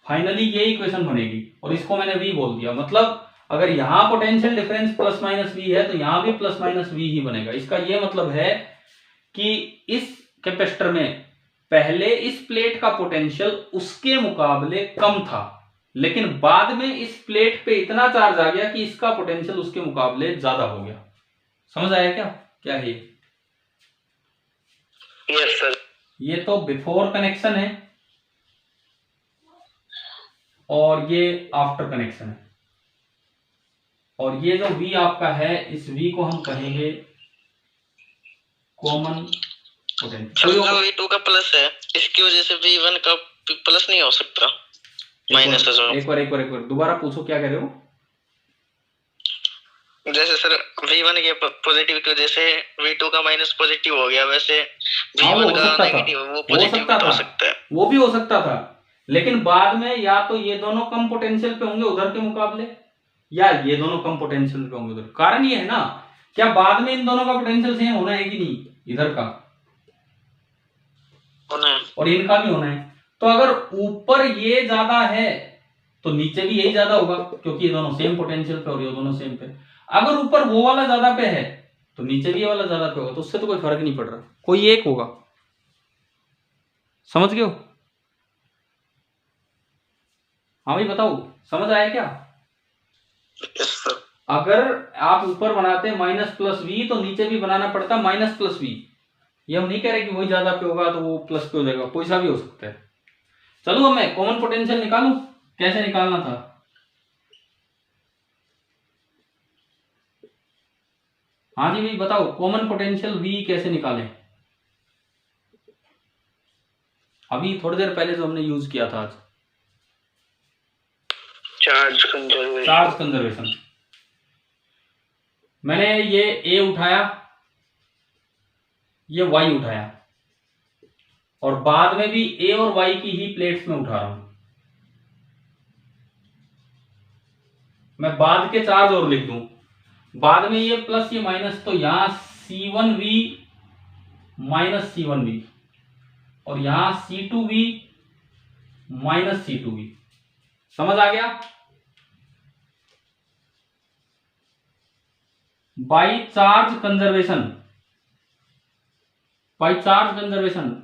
फाइनली ये इक्वेशन बनेगी, और इसको मैंने V बोल दिया, मतलब अगर यहाँ potential difference plus minus V है तो यहाँ भी प्लस माइनस V ही बनेगा। इसका ये मतलब है कि इस कैपेसिटर में पहले इस प्लेट का पोटेंशियल उसके मुकाबले कम था, लेकिन बाद में इस प्लेट पे इतना चार्ज आ गया कि इसका पोटेंशियल उसके मुकाबले ज्यादा हो गया। समझ आया क्या, क्या है ये? Yes sir. ये तो बिफोर कनेक्शन है और ये आफ्टर कनेक्शन है, और ये जो V आपका है, इस V को हम कहेंगे कॉमन पोटेंशियल। जो V2 का प्लस है, इसकी वजह से V1 का प्लस नहीं हो सकता, माइनस है। एक बार दोबारा पूछो, क्या कह रहे हो? जैसे सर V1 के पॉजिटिव की वजह से V2 का माइनस पॉजिटिव हो गया, वैसे V1 का नेगेटिव वो पॉजिटिव हो सकता है, वो भी हो सकता था, लेकिन बाद में या तो ये दोनों कम पोटेंशियल पे होंगे उधर के मुकाबले, या ये दोनों कम पोटेंशियल पे होंगे उधर। कारण ये है ना, क्या बाद में इन दोनों का पोटेंशियल सेम होना है कि नहीं, इधर का होना है और इनका भी होना है। तो अगर ऊपर ये ज्यादा है तो नीचे भी यही ज्यादा होगा, क्योंकि ये दोनों सेम पोटेंशियल पे और ये दोनों सेम पे। अगर ऊपर वो वाला ज्यादा पे है तो नीचे भी ये वाला ज्यादा पे होगा, तो उससे तो कोई फर्क नहीं पड़ रहा, कोई एक होगा। समझ गए हो? हाँ भाई बताओ, समझ आया क्या? Yes sir. अगर आप ऊपर बनाते माइनस प्लस V तो नीचे भी बनाना पड़ता माइनस प्लस V। ये हम नहीं कह रहे कि वही ज्यादा पे होगा तो वो प्लस पे हो जाएगा, कोई सा भी हो सकता है। चलो अब मैं कॉमन पोटेंशियल निकालूं, कैसे निकालना था? हाँ जी भाई बताओ, कॉमन पोटेंशियल V कैसे निकालें? अभी थोड़ी देर पहले जो हमने यूज किया था आज, चार्ज कंजर्वेशन। मैंने ये A उठाया, ये Y उठाया, और बाद में भी A और Y की ही प्लेट्स में उठा रहा हूं। मैं बाद के चार्ज और लिख दूं, बाद में ये प्लस ये माइनस, तो यहां C1V माइनस C1V, और यहां C2V माइनस C2V। समझ आ गया? बाई चार्ज कंजर्वेशन,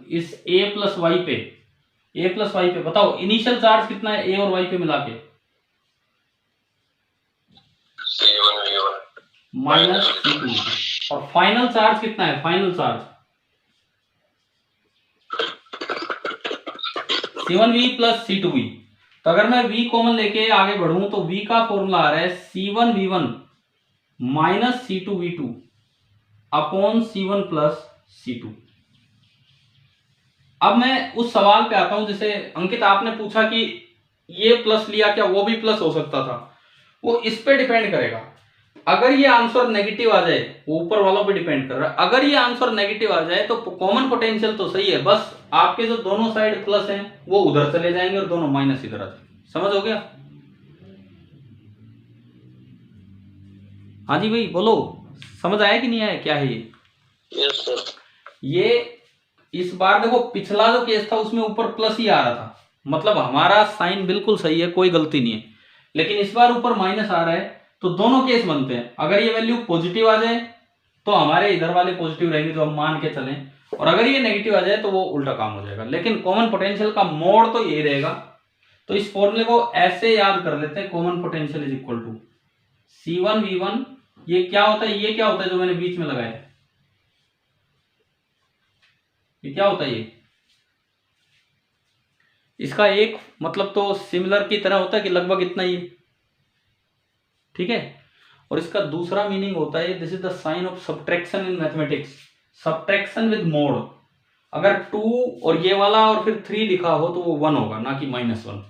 इस A प्लस वाई पे बताओ इनिशियल चार्ज कितना है A और Y पे मिला के? माइनस C2, और फाइनल चार्ज कितना है? Final charge C1V plus C2V। तो अगर मैं V कॉमन लेके आगे बढ़ूं तो V का फॉर्मूला आ रहा है C1V1 minus C2V2 upon C1 plus C2। अब मैं उस सवाल पे आता हूं, जैसे अंकित आपने पूछा कि ये प्लस लिया, क्या वो भी प्लस हो सकता था? वो इस पे डिपेंड करेगा। अगर ये आंसर नेगेटिव आ जाए, वो ऊपर वालों पे डिपेंड कर रहा है, अगर ये आंसर नेगेटिव आ जाए तो कॉमन पोटेंशियल तो सही है, बस आपके जो दोनों साइड प्लस हैं वो उधर चले जाएंगे और दोनों माइनस इधर आ जाएंगे। समझ हो गया? हाँ जी भाई बोलो, समझ आया कि नहीं आया? क्या है ये? Yes sir. ये इस बार देखो, पिछला जो केस था उसमें ऊपर प्लस ही आ रहा था, मतलब हमारा साइन बिल्कुल सही है, कोई गलती नहीं है। लेकिन इस बार ऊपर माइनस आ रहा है, तो दोनों केस बनते हैं। अगर ये वैल्यू पॉजिटिव आ जाए तो हमारे इधर वाले पॉजिटिव रहेंगे जो हम मान के चलें, और अगर ये नेगेटिव आ जाए तो वो उल्टा काम हो जाएगा। लेकिन कॉमन पोटेंशियल का मोड तो यही रहेगा। तो इस फॉर्मूले को ऐसे याद कर लेते हैं, common potential is equal to C1V1। ये क्या होता है? ये क्या होता है जो मैंने बीच में लगाया? ये क्या होता है? ये इसका एक मतलब तो सिमिलर की तरह होता है कि लगभग इतना ही, ठीक है। और इसका दूसरा मीनिंग होता है, this is the sign of subtraction in mathematics, subtraction with mod. अगर 2 और ये वाला और फिर 3 लिखा हो तो वो 1 होगा, ना कि -1।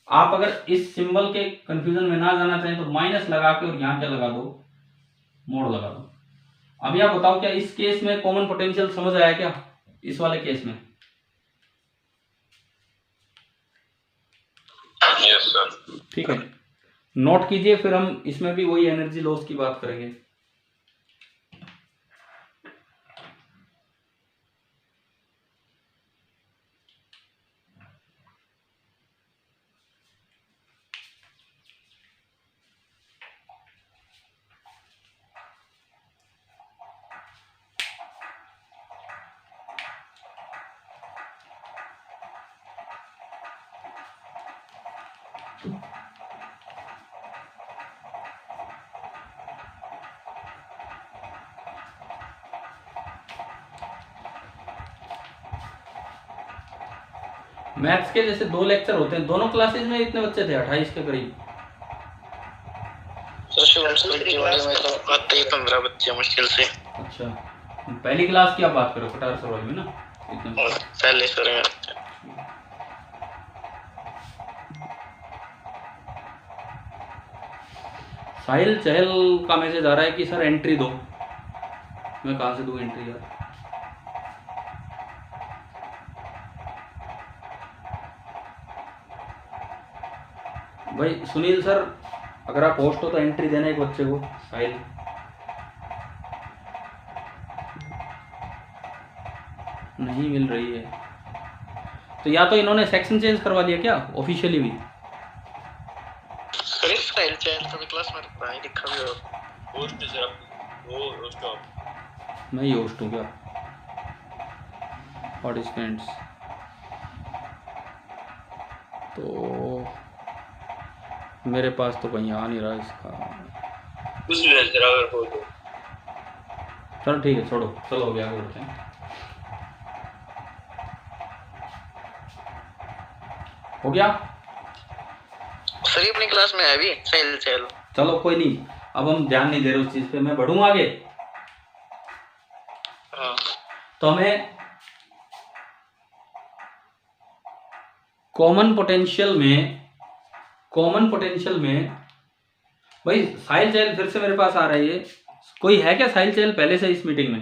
आप अगर इस सिंबल के कंफ्यूजन में ना जाना चाहें तो माइनस लगा के और यहां क्या लगा दो? मोड लगा दो। अभी आप बताओ, क्या इस केस में कॉमन पोटेंशियल समझ आया क्या? इस वाले केस में? Yes sir. ठीक है, नोट कीजिए, फिर हम इसमें भी वही एनर्जी लॉस की बात करेंगे। मैथ्स के जैसे 2 लेक्चर होते हैं, दोनों क्लासेज में इतने बच्चे थे 28 के करीब। सर शुभम की वाले में तो आते ही 15 बच्चे मुश्किल से। अच्छा, पहली क्लास की आप बात करो, कटार सर वाली में ना इतने? और पहले सर में साहिल चहल का मैसेज आ रहा है कि सर एंट्री दो। मैं कहाँ से दूँ एंट्री यार? भाई सुनील सर, अगर आप होस्ट हो तो एंट्री देना एक बच्चे को। साहिल नहीं मिल रही है, तो या तो इन्होंने सेक्शन चेंज करवा लिया क्या ऑफिशियली भी? अरे स्टाइल चैनल तो क्लास में भाई दिखा भी हो होस्ट सर, वो होस्ट हो। मैं ही होस्ट हूँ क्या? पार्टिसिपेंट्स तो मेरे पास तो कहीं आ नहीं रहा इसका। कुछ भी सर अगर हो तो चलो ठीक है, छोड़ो, चलो हो गया, आगे बढ़ते हैं। हो गया सर ये अपनी क्लास में है अभी स्टाइल चैनल। चलो कोई नहीं, अब हम ध्यान नहीं दे रहे उस चीज पे, मैं बढ़ूँ आगे। हाँ तो हमें कॉमन पोटेंशियल में भाई साहिल चहल फिर से मेरे पास आ रहा है। ये कोई है क्या साहिल चहल पहले से इस मीटिंग में?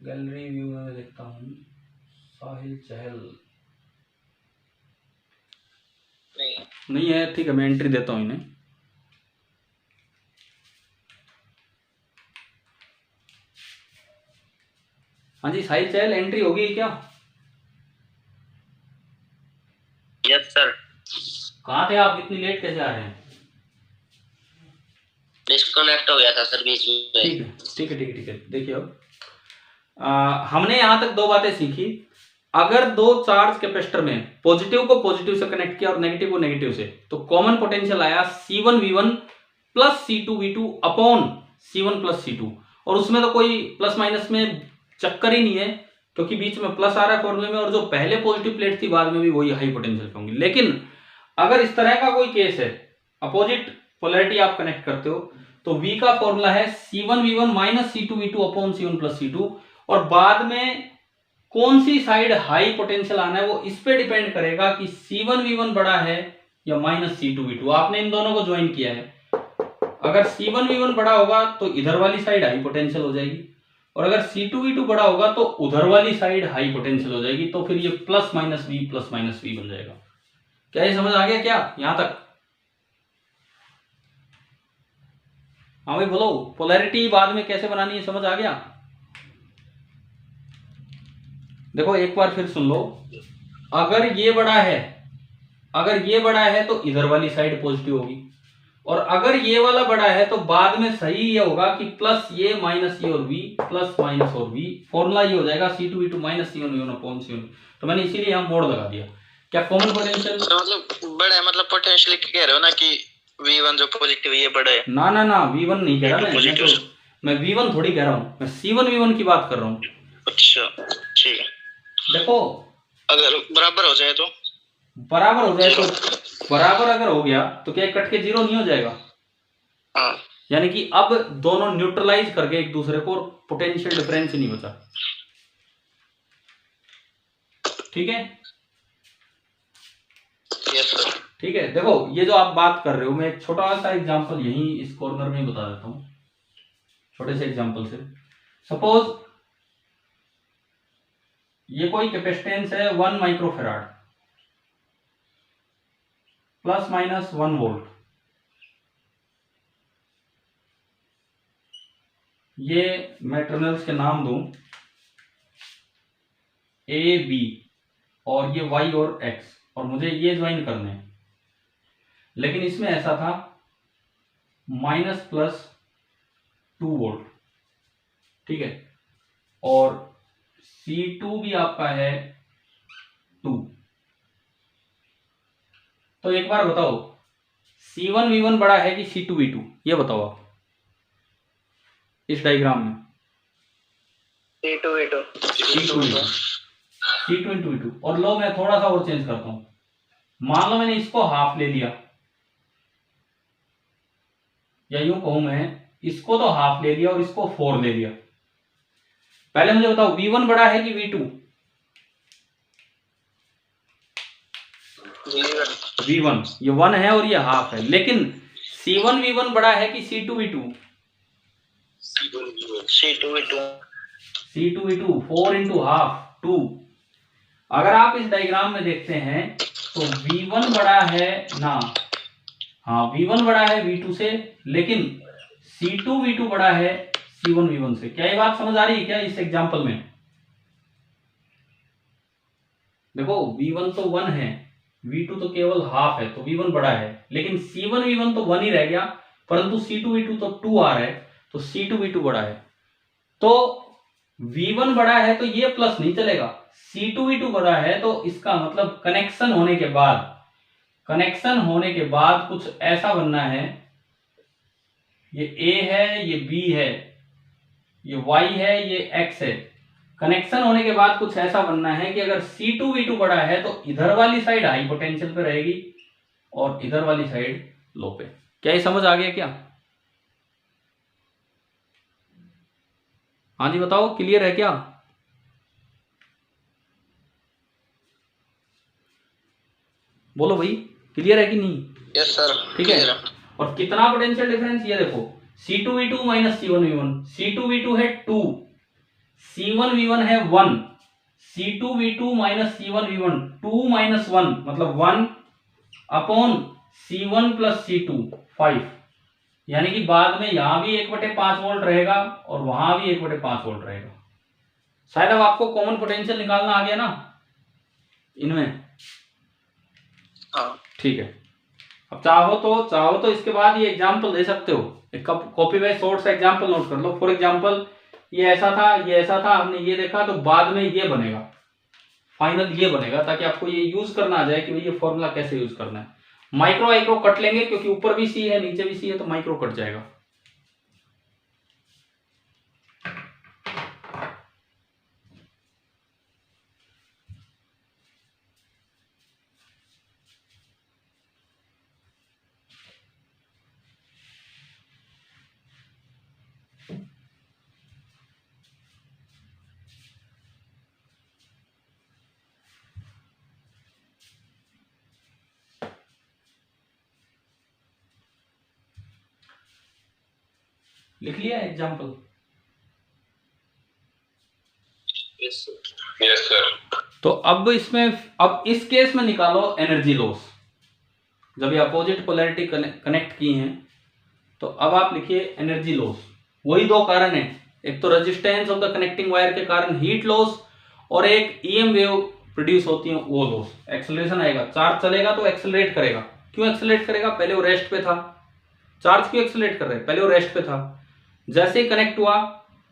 गैलरी व्यू में देखता हूँ साहिल चहल नहीं है। ठीक है, मैं एंट्री देता हूँ इन्हें। हाँ जी साहिल चहल, एंट्री होगी क्या? Yes sir. कहाँ थे आप, इतनी लेट कैसे आ रहे हैं? डिस्कनेक्ट हो गया था सर बीच में। ठीक है ठीक है ठीक है ठीक है। देखिए अब हमने यहाँ तक दो बातें सीखी। अगर दो चार्ज कैपेसिटर में पॉजिटिव को पॉजिटिव से कनेक्ट किया और नेगेटिव को नेगेटिव से, तो कॉमन पोटेंशियल आया C1V1 plus C2V2 upon C1 plus C2। और उसमें तो कोई प्लस माइनस में चक्कर ही नहीं है, क्योंकि बीच में प्लस आ रहा है फॉर्मूले में, और जो पहले पॉजिटिव प्लेट थी बाद में भी वही हाई पोटेंशियल पे होंगी। लेकिन अगर इस तरह का कोई केस है, अपोजिट पोलैरिटी आप कनेक्ट करते हो, तो V का फॉर्मूला है C1V1 minus C2V2 upon C1 plus C2। और बाद में कौन सी साइड हाई पोटेंशियल आना है वो इस पे डिपेंड करेगा कि C1V1 बड़ा है या माइनस C2V2। आपने इन दोनों को ज्वाइन किया है, अगर C1V1 बड़ा होगा तो इधर वाली साइड हाई पोटेंशियल हो जाएगी, और अगर C2V2 बड़ा होगा तो उधर वाली साइड हाई पोटेंशियल हो जाएगी। तो फिर ये प्लस माइनस V बन जाएगा। क्या ये समझ आ गया क्या यहां तक? हाँ भाई बोलो, पोलैरिटी बाद में कैसे बनानी है समझ आ गया? देखो एक बार फिर सुन लो, अगर ये बड़ा है तो इधर वाली साइड पॉजिटिव होगी, और अगर ये वाला बड़ा है तो बाद में सही ये होगा कि प्लस ये माइनस ये और V प्लस माइनस और V, फॉर्मूला ये हो जाएगा C2V2 minus C1V1 upon C1। तो मैंने इसीलिए यहाँ मोड़ लगा दिया। क्या कॉमन पोटेंशियल मतलब बड़ा है, मतलब पोटेंशियल कह रहे हो ना कि V1 जो पॉजिटिव है ये बड़ा है? ना ना ना, V1 नहीं कह रहा मैं V1 थोड़ी कह रहा हूँ, मैं C1V1 की बात कर रहा हूँ। अच्छा ठीक है। देखो अगर बराबर हो जाए तो बराबर अगर हो गया तो क्या कट के जीरो नहीं हो जाएगा? हाँ। यानी कि अब दोनों न्यूट्रलाइज करके एक दूसरे को, पोटेंशियल डिफरेंस नहीं बचा। ठीक है यस सर। ठीक है। देखो ये जो आप बात कर रहे हो, मैं एक छोटा सा एग्जांपल यहीं इस कॉर्नर में बता देता हूं, छोटे से एग्जांपल से। सपोज ये कोई कैपेसिटेंस है 1 माइक्रोफेराड प्लस माइनस 1 वोल्ट। ये मैं टर्मिनल्स के नाम दूं A B, और ये Y और X, और मुझे ये ज्वाइन करने हैं। लेकिन इसमें ऐसा था माइनस प्लस 2 वोल्ट, ठीक है, और C2 भी आपका है 2। तो एक बार बताओ C1V1 बड़ा है कि C2V2, ये बताओ आप इस डायग्राम में। C2V2 C2V2। और लो मैं थोड़ा सा और चेंज करता हूं, मान लो मैंने इसको हाफ ले लिया, या यूं कहूं मैं इसको तो हाफ ले लिया और इसको 4 ले लिया। पहले मुझे बताओ V1 बड़ा है कि V2? V1, ये 1 है और ये हाफ है। लेकिन C1V1 बड़ा है कि C2V2? C2V2, 4 into half 2। अगर आप इस डायग्राम में देखते हैं तो V1 बड़ा है ना, हाँ V1 बड़ा है V2 से, लेकिन C2V2 बड़ा है C1V1 से। क्या ये बात समझ आ रही है क्या इस एग्जांपल में? देखो V1 तो 1 है, V2 तो केवल हाफ है, तो V1 बड़ा है, लेकिन C1V1 तो 1 ही रह गया, परंतु C2V2 तो 2 आ रहा है, तो C2V2 बड़ा है। तो V1 बड़ा है तो ये प्लस नहीं चलेगा, C2V2 बड़ा है तो इसका मतलब कनेक्शन होने के बाद कुछ ऐसा बनना है, ये A है, ये B है, ये Y है, ये X है। कनेक्शन होने के बाद कुछ ऐसा बनना है कि अगर C2V2 बड़ा है तो इधर वाली साइड हाई पोटेंशियल पे रहेगी और इधर वाली साइड लो पे। क्या ये समझ आ गया क्या? हाँ जी बताओ, क्लियर है क्या? बोलो भाई, क्लियर है कि नहीं? Yes sir. ठीक है। और कितना पोटेंशियल डिफरेंस, ये देखो C2V2 माइनस C1V1, C2V2 है 2, C1V1 है 1, C2V2 माइनस C1V1, 2 माइनस 1 मतलब 1 अपॉन C1 प्लस C2 5। यानी कि बाद में यहां भी 1/5 वोल्ट रहेगा और वहां भी 1/5 वोल्ट रहेगा। शायद अब आपको कॉमन पोटेंशियल निकालना आ गया ना इनमें? हाँ ठीक है। अब चाहो तो इसके बाद ये एग्जाम्पल दे सकते हो, एक कॉपी में शॉर्ट सा एग्जाम्पल नोट कर लो। फॉर एग्जाम्पल ये ऐसा था, ये ऐसा था, हमने ये देखा, तो बाद में ये बनेगा, फाइनल ये बनेगा, ताकि आपको ये यूज करना आ जाए कि भाई ये फॉर्मूला कैसे यूज करना है। माइक्रो कट लेंगे क्योंकि ऊपर भी सी है नीचे भी सी है, तो माइक्रो कट जाएगा। लिख लिया एग्जाम्पल? Yes sir. तो अब इस केस में निकालो एनर्जी लॉस। जब ये अपोजिट पोलैरिटी कनेक्ट की हैं, तो अब आप लिखिए एनर्जी लॉस। वही दो कारण है, एक तो resistance of the connecting wire के कारण हीट लॉस, और एक ईएम वेव प्रोड्यूस होती है वो लॉस। एक्सेलरेशन आएगा, चार्ज चलेगा तो एक्सेलरेट करेगा। क्यों एक्सेलरेट करेगा? पहले वो रेस्ट पे था। चार्ज क्यों एक्सेलरेट कर रहे हैं? पहले वो रेस्ट पे था, जैसे ही कनेक्ट हुआ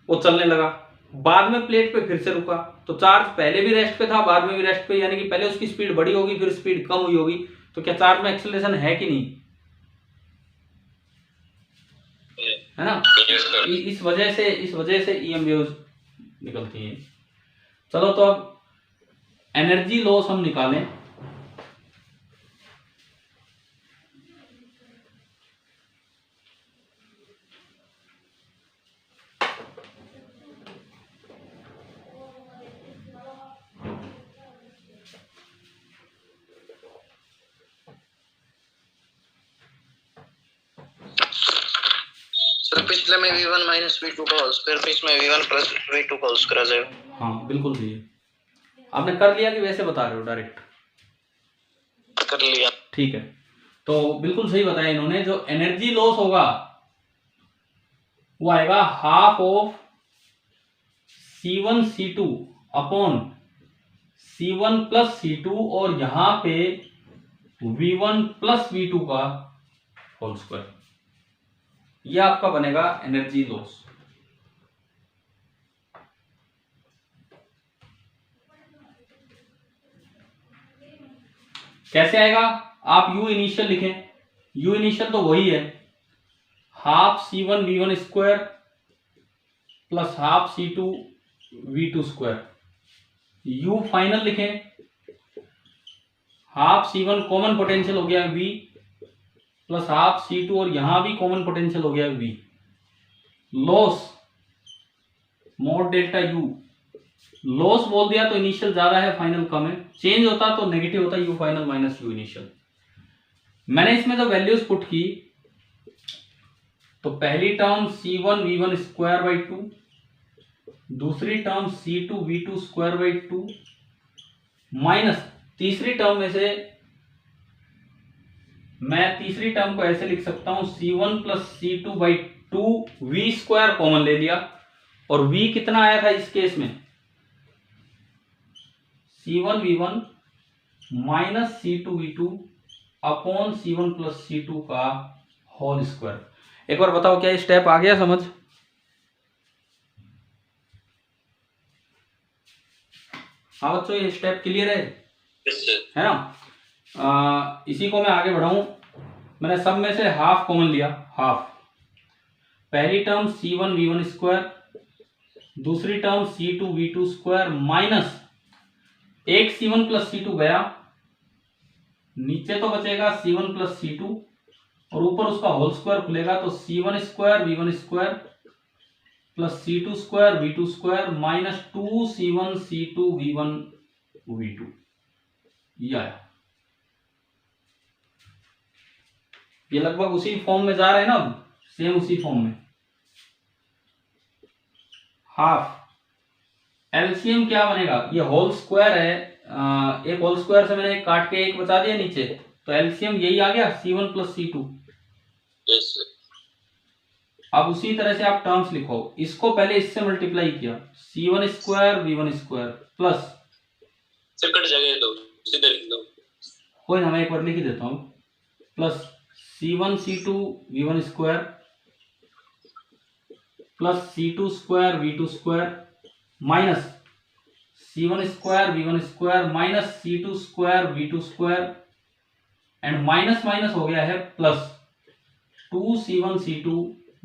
वो चलने लगा, बाद में प्लेट पे फिर से रुका, तो चार्ज पहले भी रेस्ट पे था, बाद में भी रेस्ट पे, यानी कि पहले उसकी स्पीड बढ़ी होगी, फिर स्पीड कम हुई होगी। तो क्या चार्ज में एक्सेलरेशन है कि नहीं? है ना? इस वजह से ईएम वेव्स निकलती हैं। चलो तो अब एनर्जी लॉस हम निकालें। पिछले में v1 माइनस v2 का होल स्क्वायर, फिर इसमें v1 प्लस v2 का होल स्क्वायर आ जाएगा। हाँ बिल्कुल सही है। आपने कर लिया कि वैसे बता रहे हो डायरेक्ट? कर लिया। ठीक है, तो बिल्कुल सही बताया इन्होंने। जो एनर्जी लॉस होगा वो आएगा half of C1 C2 upon C1 plus C2, और यहां पे V1 प्लस V2 का होल स्क्वायर। ये आपका बनेगा एनर्जी लॉस। कैसे आएगा? आप U इनिशियल लिखें। U इनिशियल तो वही है, half C1 V1 square plus half C2 V2 square. U final लिखें, हाफ C1 कॉमन पोटेंशियल हो गया V प्लस हाफ C2, और यहां भी कॉमन पोटेंशियल हो गया V। Loss mode delta U। Loss बोल दिया तो इनिशियल ज्यादा है, फाइनल कम है। चेंज होता तो नेगेटिव होता, U final minus U initial. मैंने इसमें जो वैल्यूज पुट की, तो पहली term C1 V1 square by 2, दूसरी term C2 V2 square by 2, minus तीसरी टर्म में से मैं तीसरी टर्म को ऐसे लिख सकता हूं C1 plus C2 by 2, V square common ले लिया, और V कितना आया था इस केस में? C1 V1 minus C2 V2 upon C1 plus C2 का होल स्क्वायर। एक बार बताओ, क्या ये स्टेप आ गया समझ? हाँ बच्चों, ये स्टेप क्लियर है ना? इसी को मैं आगे बढ़ाऊं। मैंने सब में से हाफ कॉमन लिया, हाफ। पहली टर्म C1 V1 स्क्वायर, दूसरी term C2 V2 square, minus एक C1 प्लस C2 गया, नीचे तो बचेगा C1 प्लस C2, और ऊपर उसका होल स्क्वायर खुलेगा, तो C1 square V1 square plus C2 square V2 square minus 2C1 C2 V1 V2। ये आया। ये लगभग उसी फॉर्म में जा रहे हैं ना, सेम उसी फॉर्म में। हाफ एलसीएम क्या बनेगा? ये होल स्क्वायर है, एक होल स्क्वायर से मैंने एक काट के एक बचा दिया नीचे, तो एलसीएम यही आ गया C1 प्लस C2। अब उसी तरह से आप टर्म्स लिखो, इसको पहले इससे मल्टीप्लाई किया, C1 square V1 square plus, sir cut जाएगा तो सीधे लिख दो, कोई ना मैं एक बार लिख ही देता हूँ, plus C1 C2 V1 square plus C2 square V2 square minus C1 square V1 square minus C2 square V2 square and minus minus हो गया है plus 2C1 C2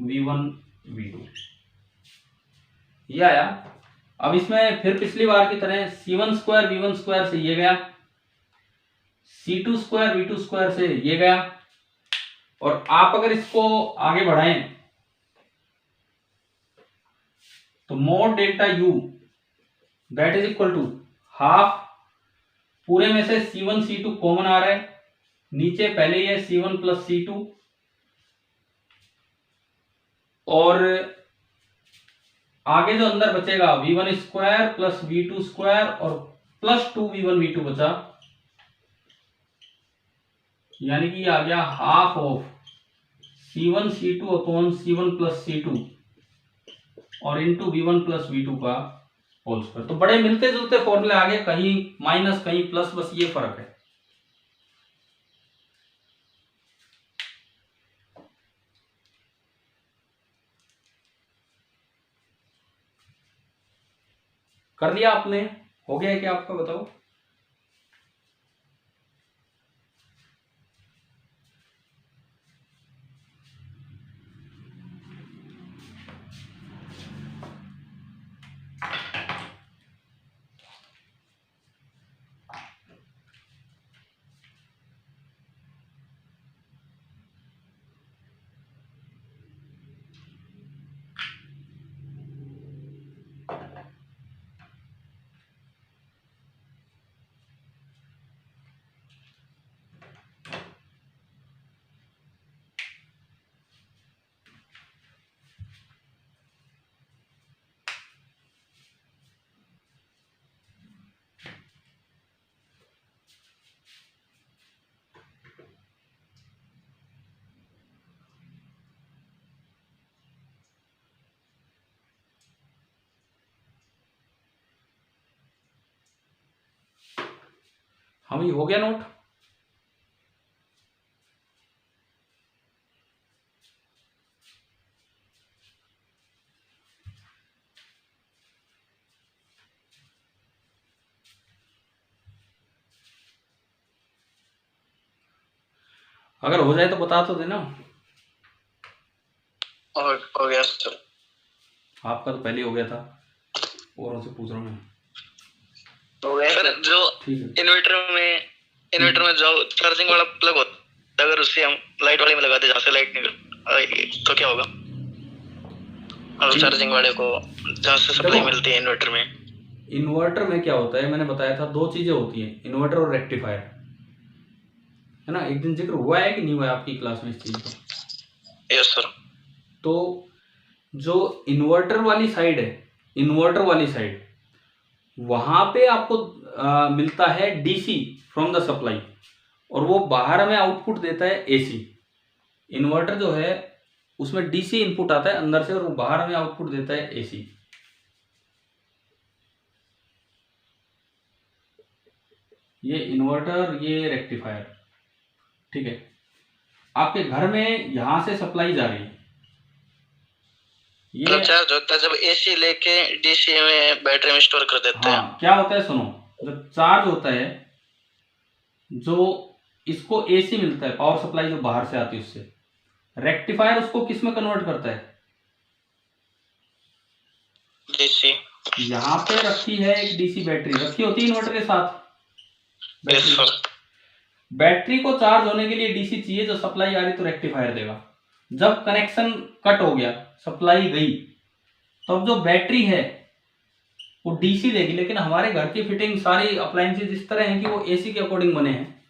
V1 V2, ये आया। अब इसमें फिर पिछली बार की तरह C1 स्क्वायर V1 स्क्वायर से ये गया, C2 स्क्वायर V2 स्क्वायर से ये गया, और आप अगर इसको आगे बढ़ाएं तो mod delta U that is equal to half, पूरे में से C1 C2 कॉमन आ रहा है, नीचे पहले ही है C1 प्लस C2, और आगे जो अंदर बचेगा V1 square plus V2 square और प्लस 2V1 V2 बचा, यानी कि आ गया half of C1 C2 upon C1 plus C2 और इंटू V1 प्लस V2 का होल स्क्वायर। तो बड़े मिलते जुलते फॉर्मूले आ गए, कहीं माइनस कहीं प्लस, बस ये फर्क है। कर लिया आपने, हो गया है क्या आपका, बताओ। हाँ भाई, हो गया नोट। अगर हो जाए तो बता तो देना। हो गया सर। आपका तो पहले हो गया था, औरों से पूछ रहा हूँ मैं। हो गया सर। जो इन्वर्टर में जो चार्जिंग वाला प्लग होता है, अगर उससे हम लाइट वाले में लगाते जहाँ से लाइट निकल आएगी तो क्या होगा? और चार्जिंग वाले को जहाँ से सप्लाई मिलती है इन्वर्टर में। इन्वर्टर में क्या होता है, मैंने बताया था दो चीजें होती हैं, इन्वर्टर और रेक्टिफायर, है ना। एक दिन जिक्र हुआ है कि नहीं हुआ है आपकी क्लास में इस चीज का? Yes sir. तो जो इन्वर्टर वाली साइड है, इन्वर्टर वाली साइड, वहां पे आपको मिलता है डीसी फ्रॉम द सप्लाई, और वो बाहर में आउटपुट देता है एसी। इन्वर्टर जो है उसमें डीसी इनपुट आता है अंदर से, और वो बाहर में आउटपुट देता है एसी। ये इन्वर्टर, ये रेक्टिफायर, ठीक है। आपके घर में यहां से सप्लाई जा रही है, ये चार्ज होता है जब एसी लेके डीसी में बैटरी में स्टोर कर देते हैं। हाँ, क्या होता है सुनो, जब चार्ज होता है, जो इसको एसी मिलता है, पावर सप्लाई जो बाहर से आती है उससे, रेक्टिफायर उसको किस में कन्वर्ट करता है? डीसी। यहाँ पे रखी है एक डीसी बैटरी, रखी होती है इन्वर्टर के साथ बैटरी को चार्ज होने के लिए डीसी चाहिए, जो सप्लाई आ रही तो रेक्टिफायर देगा। जब कनेक्शन कट हो गया, सप्लाई गई, तो अब जो बैटरी है वो डीसी देगी। लेकिन हमारे घर की फिटिंग सारी अप्लायंसेज इस तरह हैं कि वो एसी के अकॉर्डिंग बने हैं।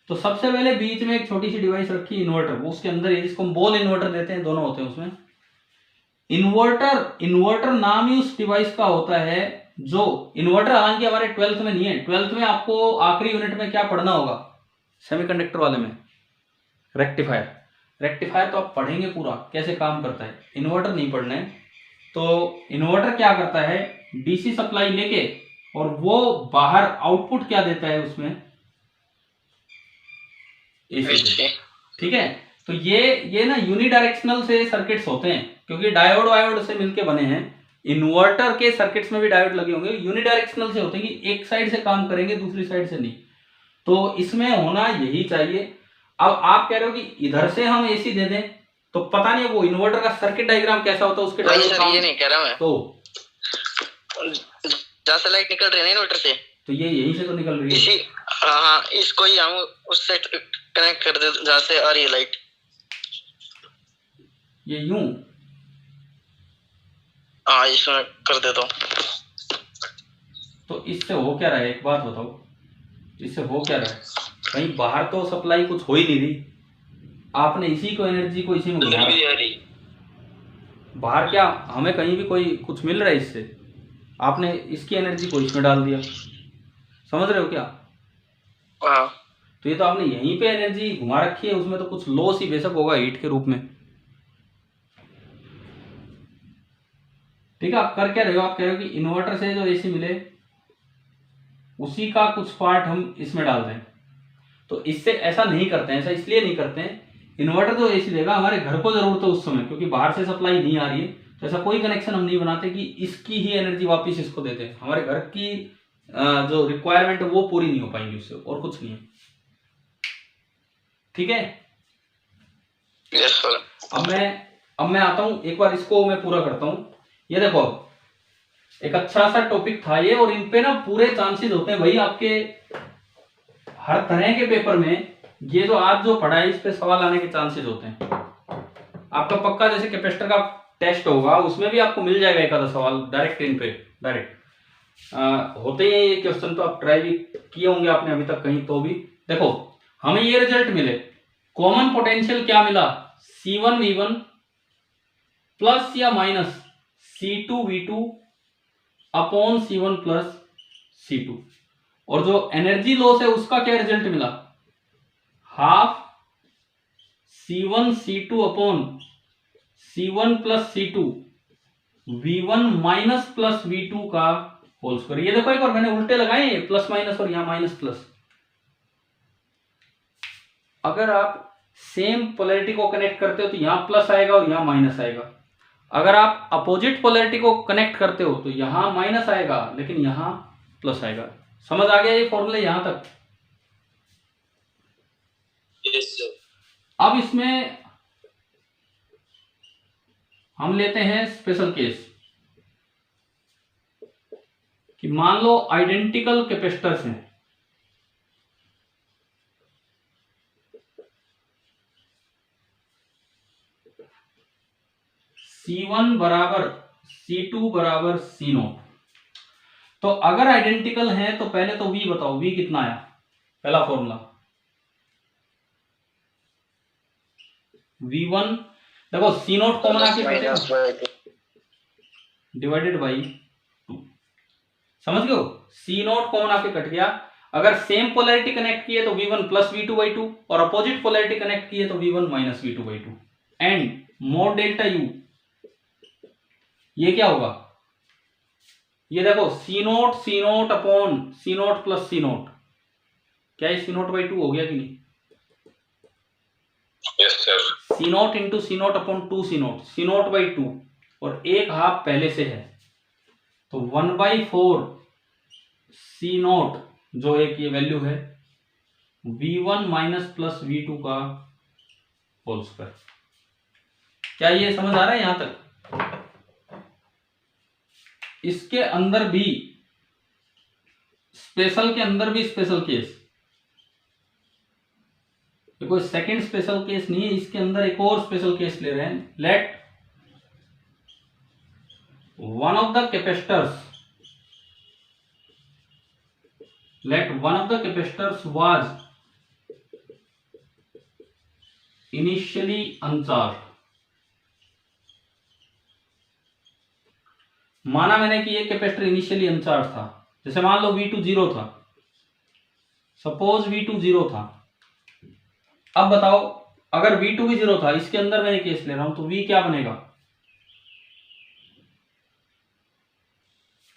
तो सबसे पहले बीच में एक छोटी सी डिवाइस रखी, इन्वर्टर, वो उसके अंदर है, जिसको हम बॉल इन्वर्टर देते हैं, दोनों होते हैं उसमें। इन्वर्टर नाम ही उस डिवाइस का होता है जो इन्वर्टर, हालांकि हमारे 12th में नहीं है। 12th में आपको आखिरी यूनिट में क्या पढ़ना होगा, सेमीकंडक्टर वाले में, रेक्टिफायर। रेक्टिफायर तो आप पढ़ेंगे पूरा कैसे काम करता है, इन्वर्टर नहीं पढ़ना है। तो इन्वर्टर क्या करता है, डीसी सप्लाई लेके और वो बाहर आउटपुट क्या देता है उसमें, एसी। ठीक है, तो ये ना यूनिडायरेक्शनल से सर्किट्स होते हैं, क्योंकि डायोड वायोड से मिलके बने हैं। इन्वर्टर के सर्किट्स में भी डायोड लगे होंगे, यूनिडायरेक्शनल से होते हैं कि एक साइड से काम करेंगे दूसरी साइड से नहीं। तो इसमें होना यही चाहिए। अब आप कह रहे हो कि इधर से हम एसी दे दें, तो पता नहीं वो इन्वर्टर का सर्किट डायग्राम कैसा होता है उसके डायोड सर, ये नहीं कह रहा मैं। तो जहाँ से लाइट निकल रही है ना इन्वर्टर से, तो ये यहीं से तो निकल रही है। इसी हाँ, इसको ही हम उससे कनेक्ट कर दे जहाँ से आ रही है लाइट। ये यूं हाँ, इसमें कर दे तो इससे हो क्या रहा है, एक बात बताओ, इससे हो क्या रहा है? कहीं बाहर तो सप्लाई कुछ हो ही नहीं रही, आपने इसी को एनर्जी को इसी में घुमा रहा। बाहर क्या हमें कहीं भी कोई कुछ मिल रहा है इससे, आपने इसकी एनर्जी को इसमें डाल दिया, समझ रहे हो क्या? हाँ। तो ये तो आपने यहीं पे एनर्जी घुमा रखी है, उसमें तो कुछ लॉस ही बेशक होगा हीट के रूप में। ठीक है, आप कर क्या रहे हो, आप कह रहे हो कि इन्वर्टर से जो एसी मिले उसी का कुछ पार्ट हम इसमें डाल दें। तो इससे ऐसा नहीं करते हैं, ऐसा इसलिए नहीं करते हैं, इन्वर्टर जो एसी देगा हमारे घर को जरूरत है उस समय, क्योंकि बाहर से सप्लाई नहीं आ रही है, तो ऐसा कोई कनेक्शन हम नहीं बनाते कि इसकी ही एनर्जी वापस इसको देते हैं। हमारे घर की जो रिक्वायरमेंट है वो पूरी नहीं हो पाएंगी उससे, और कुछ नहीं है। ठीक है, यस सर। अब मैं आता हूं, एक बार इसको मैं पूरा करता हूं। ये देखो, एक अच्छा सा टॉपिक था ये, और इन पे ना पूरे चांसेस होते हैं भाई आपके हर तरह के पेपर में। ये जो आज जो पढ़ा है इस पे सवाल आने के चांसेस होते हैं आपका पक्का। जैसे कैपेसिटर का टेस्ट होगा उसमें भी आपको मिल जाएगा एक आधा सवाल डायरेक्ट इन पे, डायरेक्ट होते ही ये क्वेश्चन, तो आप ट्राई भी किए होंगे आपने अभी तक कहीं। तो भी देखो, हमें ये रिजल्ट मिले, कॉमन पोटेंशियल क्या मिला, C1V1 प्लस या minus C2V2 upon C1 plus C2, और जो एनर्जी लॉस है उसका क्या रिजल्ट मिला, half C1 C2 upon C1 plus C2 V1 minus plus V2 का होल स्क्वायर। ये देखो एक बार मैंने उल्टे लगाए प्लस माइनस और यहां माइनस प्लस। अगर आप सेम पोलैरिटी को कनेक्ट करते हो तो यहां प्लस आएगा और यहां माइनस आएगा। अगर आप अपोजिट पोलैरिटी को कनेक्ट करते हो तो यहां माइनस आएगा लेकिन यहां प्लस आएगा। समझ आ गया ये फॉर्मूले यहां तक? Yes sir. अब इसमें हम लेते हैं स्पेशल केस कि मान लो आइडेंटिकल कैपेसिटर्स हैं, C1 बराबर C2 बराबर C0। तो अगर आइडेंटिकल है तो पहले तो V बताओ, V कितना आया, पहला फॉर्मूला V1, देखो C0 कॉमन आके कटेगा डिवाइडेड बाई 2, समझ गए हो? C0 कॉमन आके कट गया। अगर सेम पोलैरिटी कनेक्ट किए तो V1 प्लस V2 बाई 2, और अपोजिट पोलैरिटी कनेक्ट किए तो V1 minus V2 by 2, and mode delta U। ये क्या होगा, ये देखो C0 upon C0 plus C0, क्या ये C0 बाई 2 हो गया कि नहीं? Yes sir. C0 into C0 upon 2C0, C0 by 2, और एक हाफ पहले से है तो 1/4 C0, जो एक ये वैल्यू है V1 माइनस प्लस V2 का होल स्क्वायर। क्या ये समझ आ रहा है यहां तक? इसके अंदर भी स्पेशल के अंदर भी स्पेशल केस, ये कोई सेकंड स्पेशल केस नहीं है, इसके अंदर एक और स्पेशल केस ले रहे हैं। Let one of the capacitors was initially अनचार्ज। माना मैंने कि ये कैपेसिटर इनिशियली अनचार्ज था, जैसे मान लो V2 0 था, सपोज V2 0 था। अब बताओ अगर V2 भी 0 था, इसके अंदर मैं केस ले रहा हूं, तो V क्या बनेगा?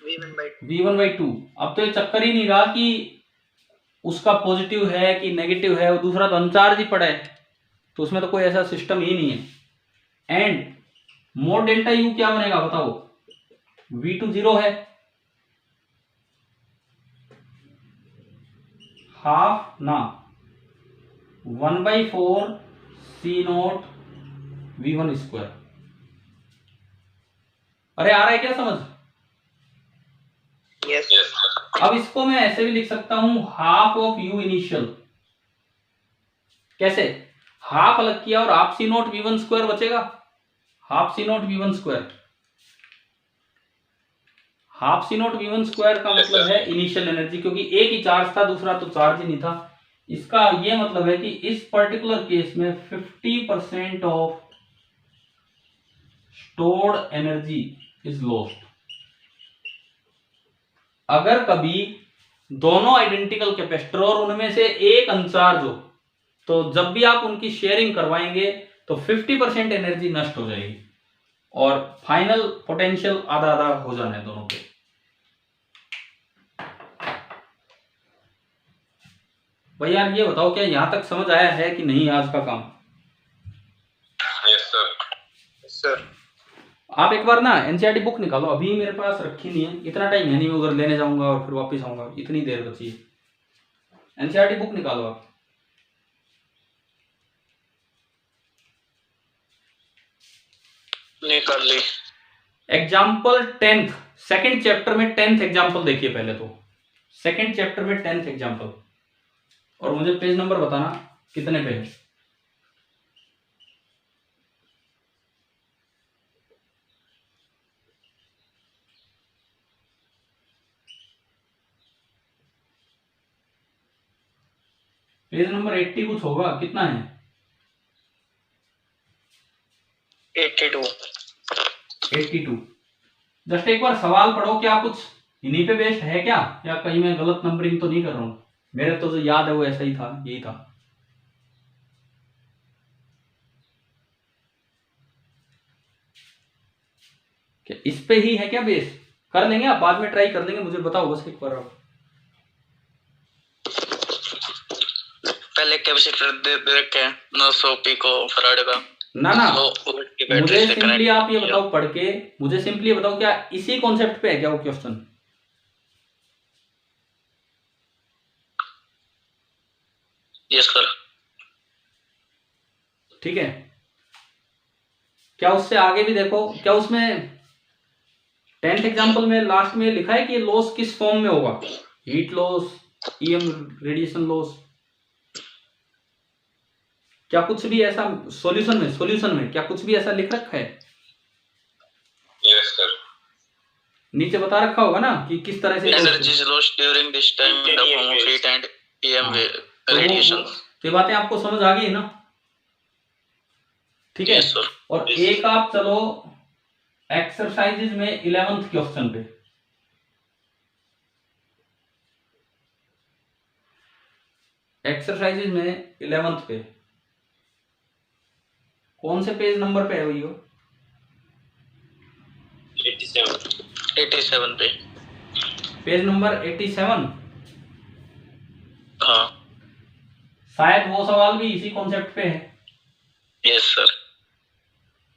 V1/2। अब तो ये चक्कर ही नहीं रहा कि उसका पॉजिटिव है कि नेगेटिव है, दूसरा तो अनचार्ज ही पड़ा है, तो उसमें तो कोई ऐसा सिस्टम ही नहीं है। एंड मोड डेल्टा यू क्या बनेगा बताओ? V2 0 है, हाफ ना 1/4 C0 V1 स्क्वायर। अरे आ रहा है क्या समझ? यस अब इसको मैं ऐसे भी लिख सकता हूं, हाफ ऑफ यू इनिशियल। कैसे? हाफ अलग किया और हाफ C0 V1 स्क्वायर बचेगा, half C0 V1 square. Half C0 V1 square का मतलब है इनिशियल एनर्जी, क्योंकि एक ही चार्ज था, दूसरा तो चार्ज ही नहीं था। इसका ये मतलब है कि इस पर्टिकुलर केस में 50% of stored energy is lost. अगर कभी दोनों आइडेंटिकल कैपेसिटर और उनमें से एक अनचार्ज हो, तो जब भी आप उनकी शेयरिंग करवाएंगे तो 50% एनर्जी नष्ट हो जाएगी और फाइनल पोटेंशियल आधा आधा हो जाना है दोनों के। भाई यार ये बताओ, क्या यहां तक समझ आया है कि नहीं आज का काम? Yes sir. आप एक बार ना एनसीईआरटी बुक निकालो, अभी मेरे पास रखी नहीं है, इतना टाइम है नहीं, मैं उधर लेने जाऊंगा और फिर वापस आऊंगा, इतनी देर बची है। एनसीईआरटी बुक निकालो आप। निकाल ली। एग्जाम्पल 10th, सेकेंड चैप्टर में 10th एग्जाम्पल देखिए पहले तो, सेकेंड चैप्टर में 10th एग्जाम्पल, और मुझे पेज नंबर बताना कितने पे है। पेज नंबर 80 कुछ होगा, कितना है? 82। जस्ट एक बार सवाल पढ़ो, क्या कुछ इन्हीं पे बेस्ड है क्या, या कहीं मैं गलत नंबरिंग तो नहीं कर रहा हूं? मेरे तो जो याद है वो ऐसा ही था, यही था। क्या इस पे ही है क्या बेस? कर लेंगे आप, बाद में ट्राई कर लेंगे, मुझे बताओ बस एक बार आप। पहले कैपेसिटर दे रखे 900 पिको फराड का। ना ना, मुझे मुझे सिंपली आप ये बताओ पढ़ के, मुझे सिंपली ये बताओ, क्या इसी कॉन्सेप्ट पे है क्या वो क्वेश्चन? Yes sir. ठीक है, क्या उससे आगे भी देखो, क्या उसमें 10th एग्जाम्पल में लास्ट में लिखा है कि लॉस किस फॉर्म में होगा? Heat loss, EM radiation loss, क्या कुछ भी ऐसा सॉल्यूशन में क्या कुछ भी ऐसा लिख रखा है? Yes sir. नीचे बता रखा होगा ना कि किस तरह से energy is lost during this time in the form of heat and EM radiation. तो ये बातें आपको समझ आ गई ना? ठीक है। yes, और एक आप चलो एक्सरसाइजेज में 11th क्वेश्चन पे, एक्सरसाइजेज में 11th पे कौन से पेज नंबर पे है भैया? 87 पे। Page number 87। हाँ शायद वो सवाल भी इसी कॉन्सेप्ट पे है। Yes sir.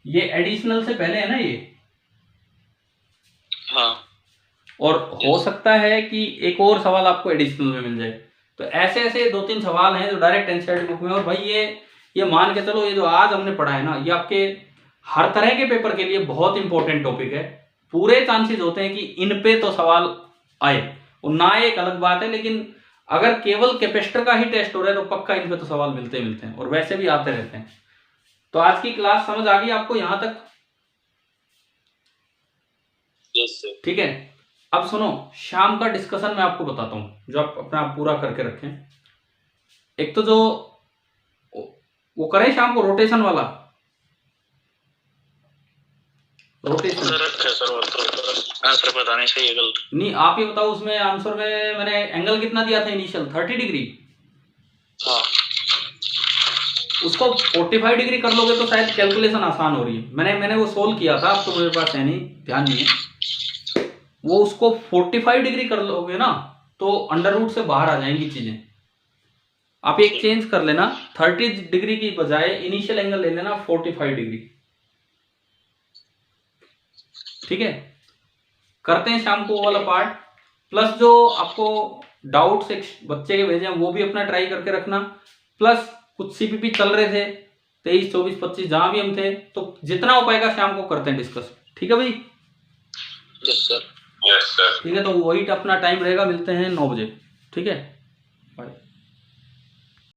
ये एडिशनल से पहले है ना ये? हाँ। और हो सकता है कि एक और सवाल आपको एडिशनल में मिल जाए। तो ऐसे ऐसे 2-3 सवाल हैं जो डायरेक्ट एनसीईआरटी बुक में। और भाई ये मान के चलो, ये जो आज हमने पढ़ा है ना, ये आपके हर तरह के पेपर के लिए बहुत इंपॉर्टेंट टॉपिक है। पूरे चांसेस होते हैं कि इन पे तो सवाल आए, और ना एक अलग बात है, लेकिन अगर केवल कैपेसिटर का ही टेस्ट हो रहा है तो पक्का इन पे तो सवाल मिलते हैं, और वैसे भी आते रहते हैं। तो आज की क्लास समझ आ गई आपको यहां तक? Yes sir. ठीक है, अब सुनो, शाम का डिस्कशन मैं आपको बताता हूं जो आप अपना पूरा करके रखें। एक तो जो वो करें शाम को रोटेशन वाला, रोटेशन सर वो तो आंसर पता नहीं सही है गलत नहीं, आप ये बताओ उसमें आंसर में मैंने एंगल कितना दिया था इनिशियल? 30 डिग्री। हाँ। उसको 45 डिग्री कर लोगे तो शायद कैलकुलेशन आसान हो रही है। मैंने वो सोल्व किया था, अब तो मेरे पास है नहीं, ध्यान नहीं है। वो उसको 45 डिग्री कर लोगे ना तो अंडर रूट से बाहर आ जाएंगी चीजें। आप एक चेंज कर लेना, 30 डिग्री की बजाय इनिशियल एंगल ले लेना 45 डिग्री। ठीक है, करते हैं शाम को वो वाला पार्ट। प्लस जो आपको डाउट्स एक बच्चे के भेजे हैं वो भी अपना ट्राई करके रखना। प्लस कुछ सीपीपी चल रहे थे 23, 24, 25 जहां भी हम थे, तो जितना हो पाएगा शाम को करते हैं डिस्कस। ठीक है भाई? Yes sir. ठीक है, तो वही अपना टाइम रहेगा, मिलते हैं 9 बजे। ठीक है, बाय।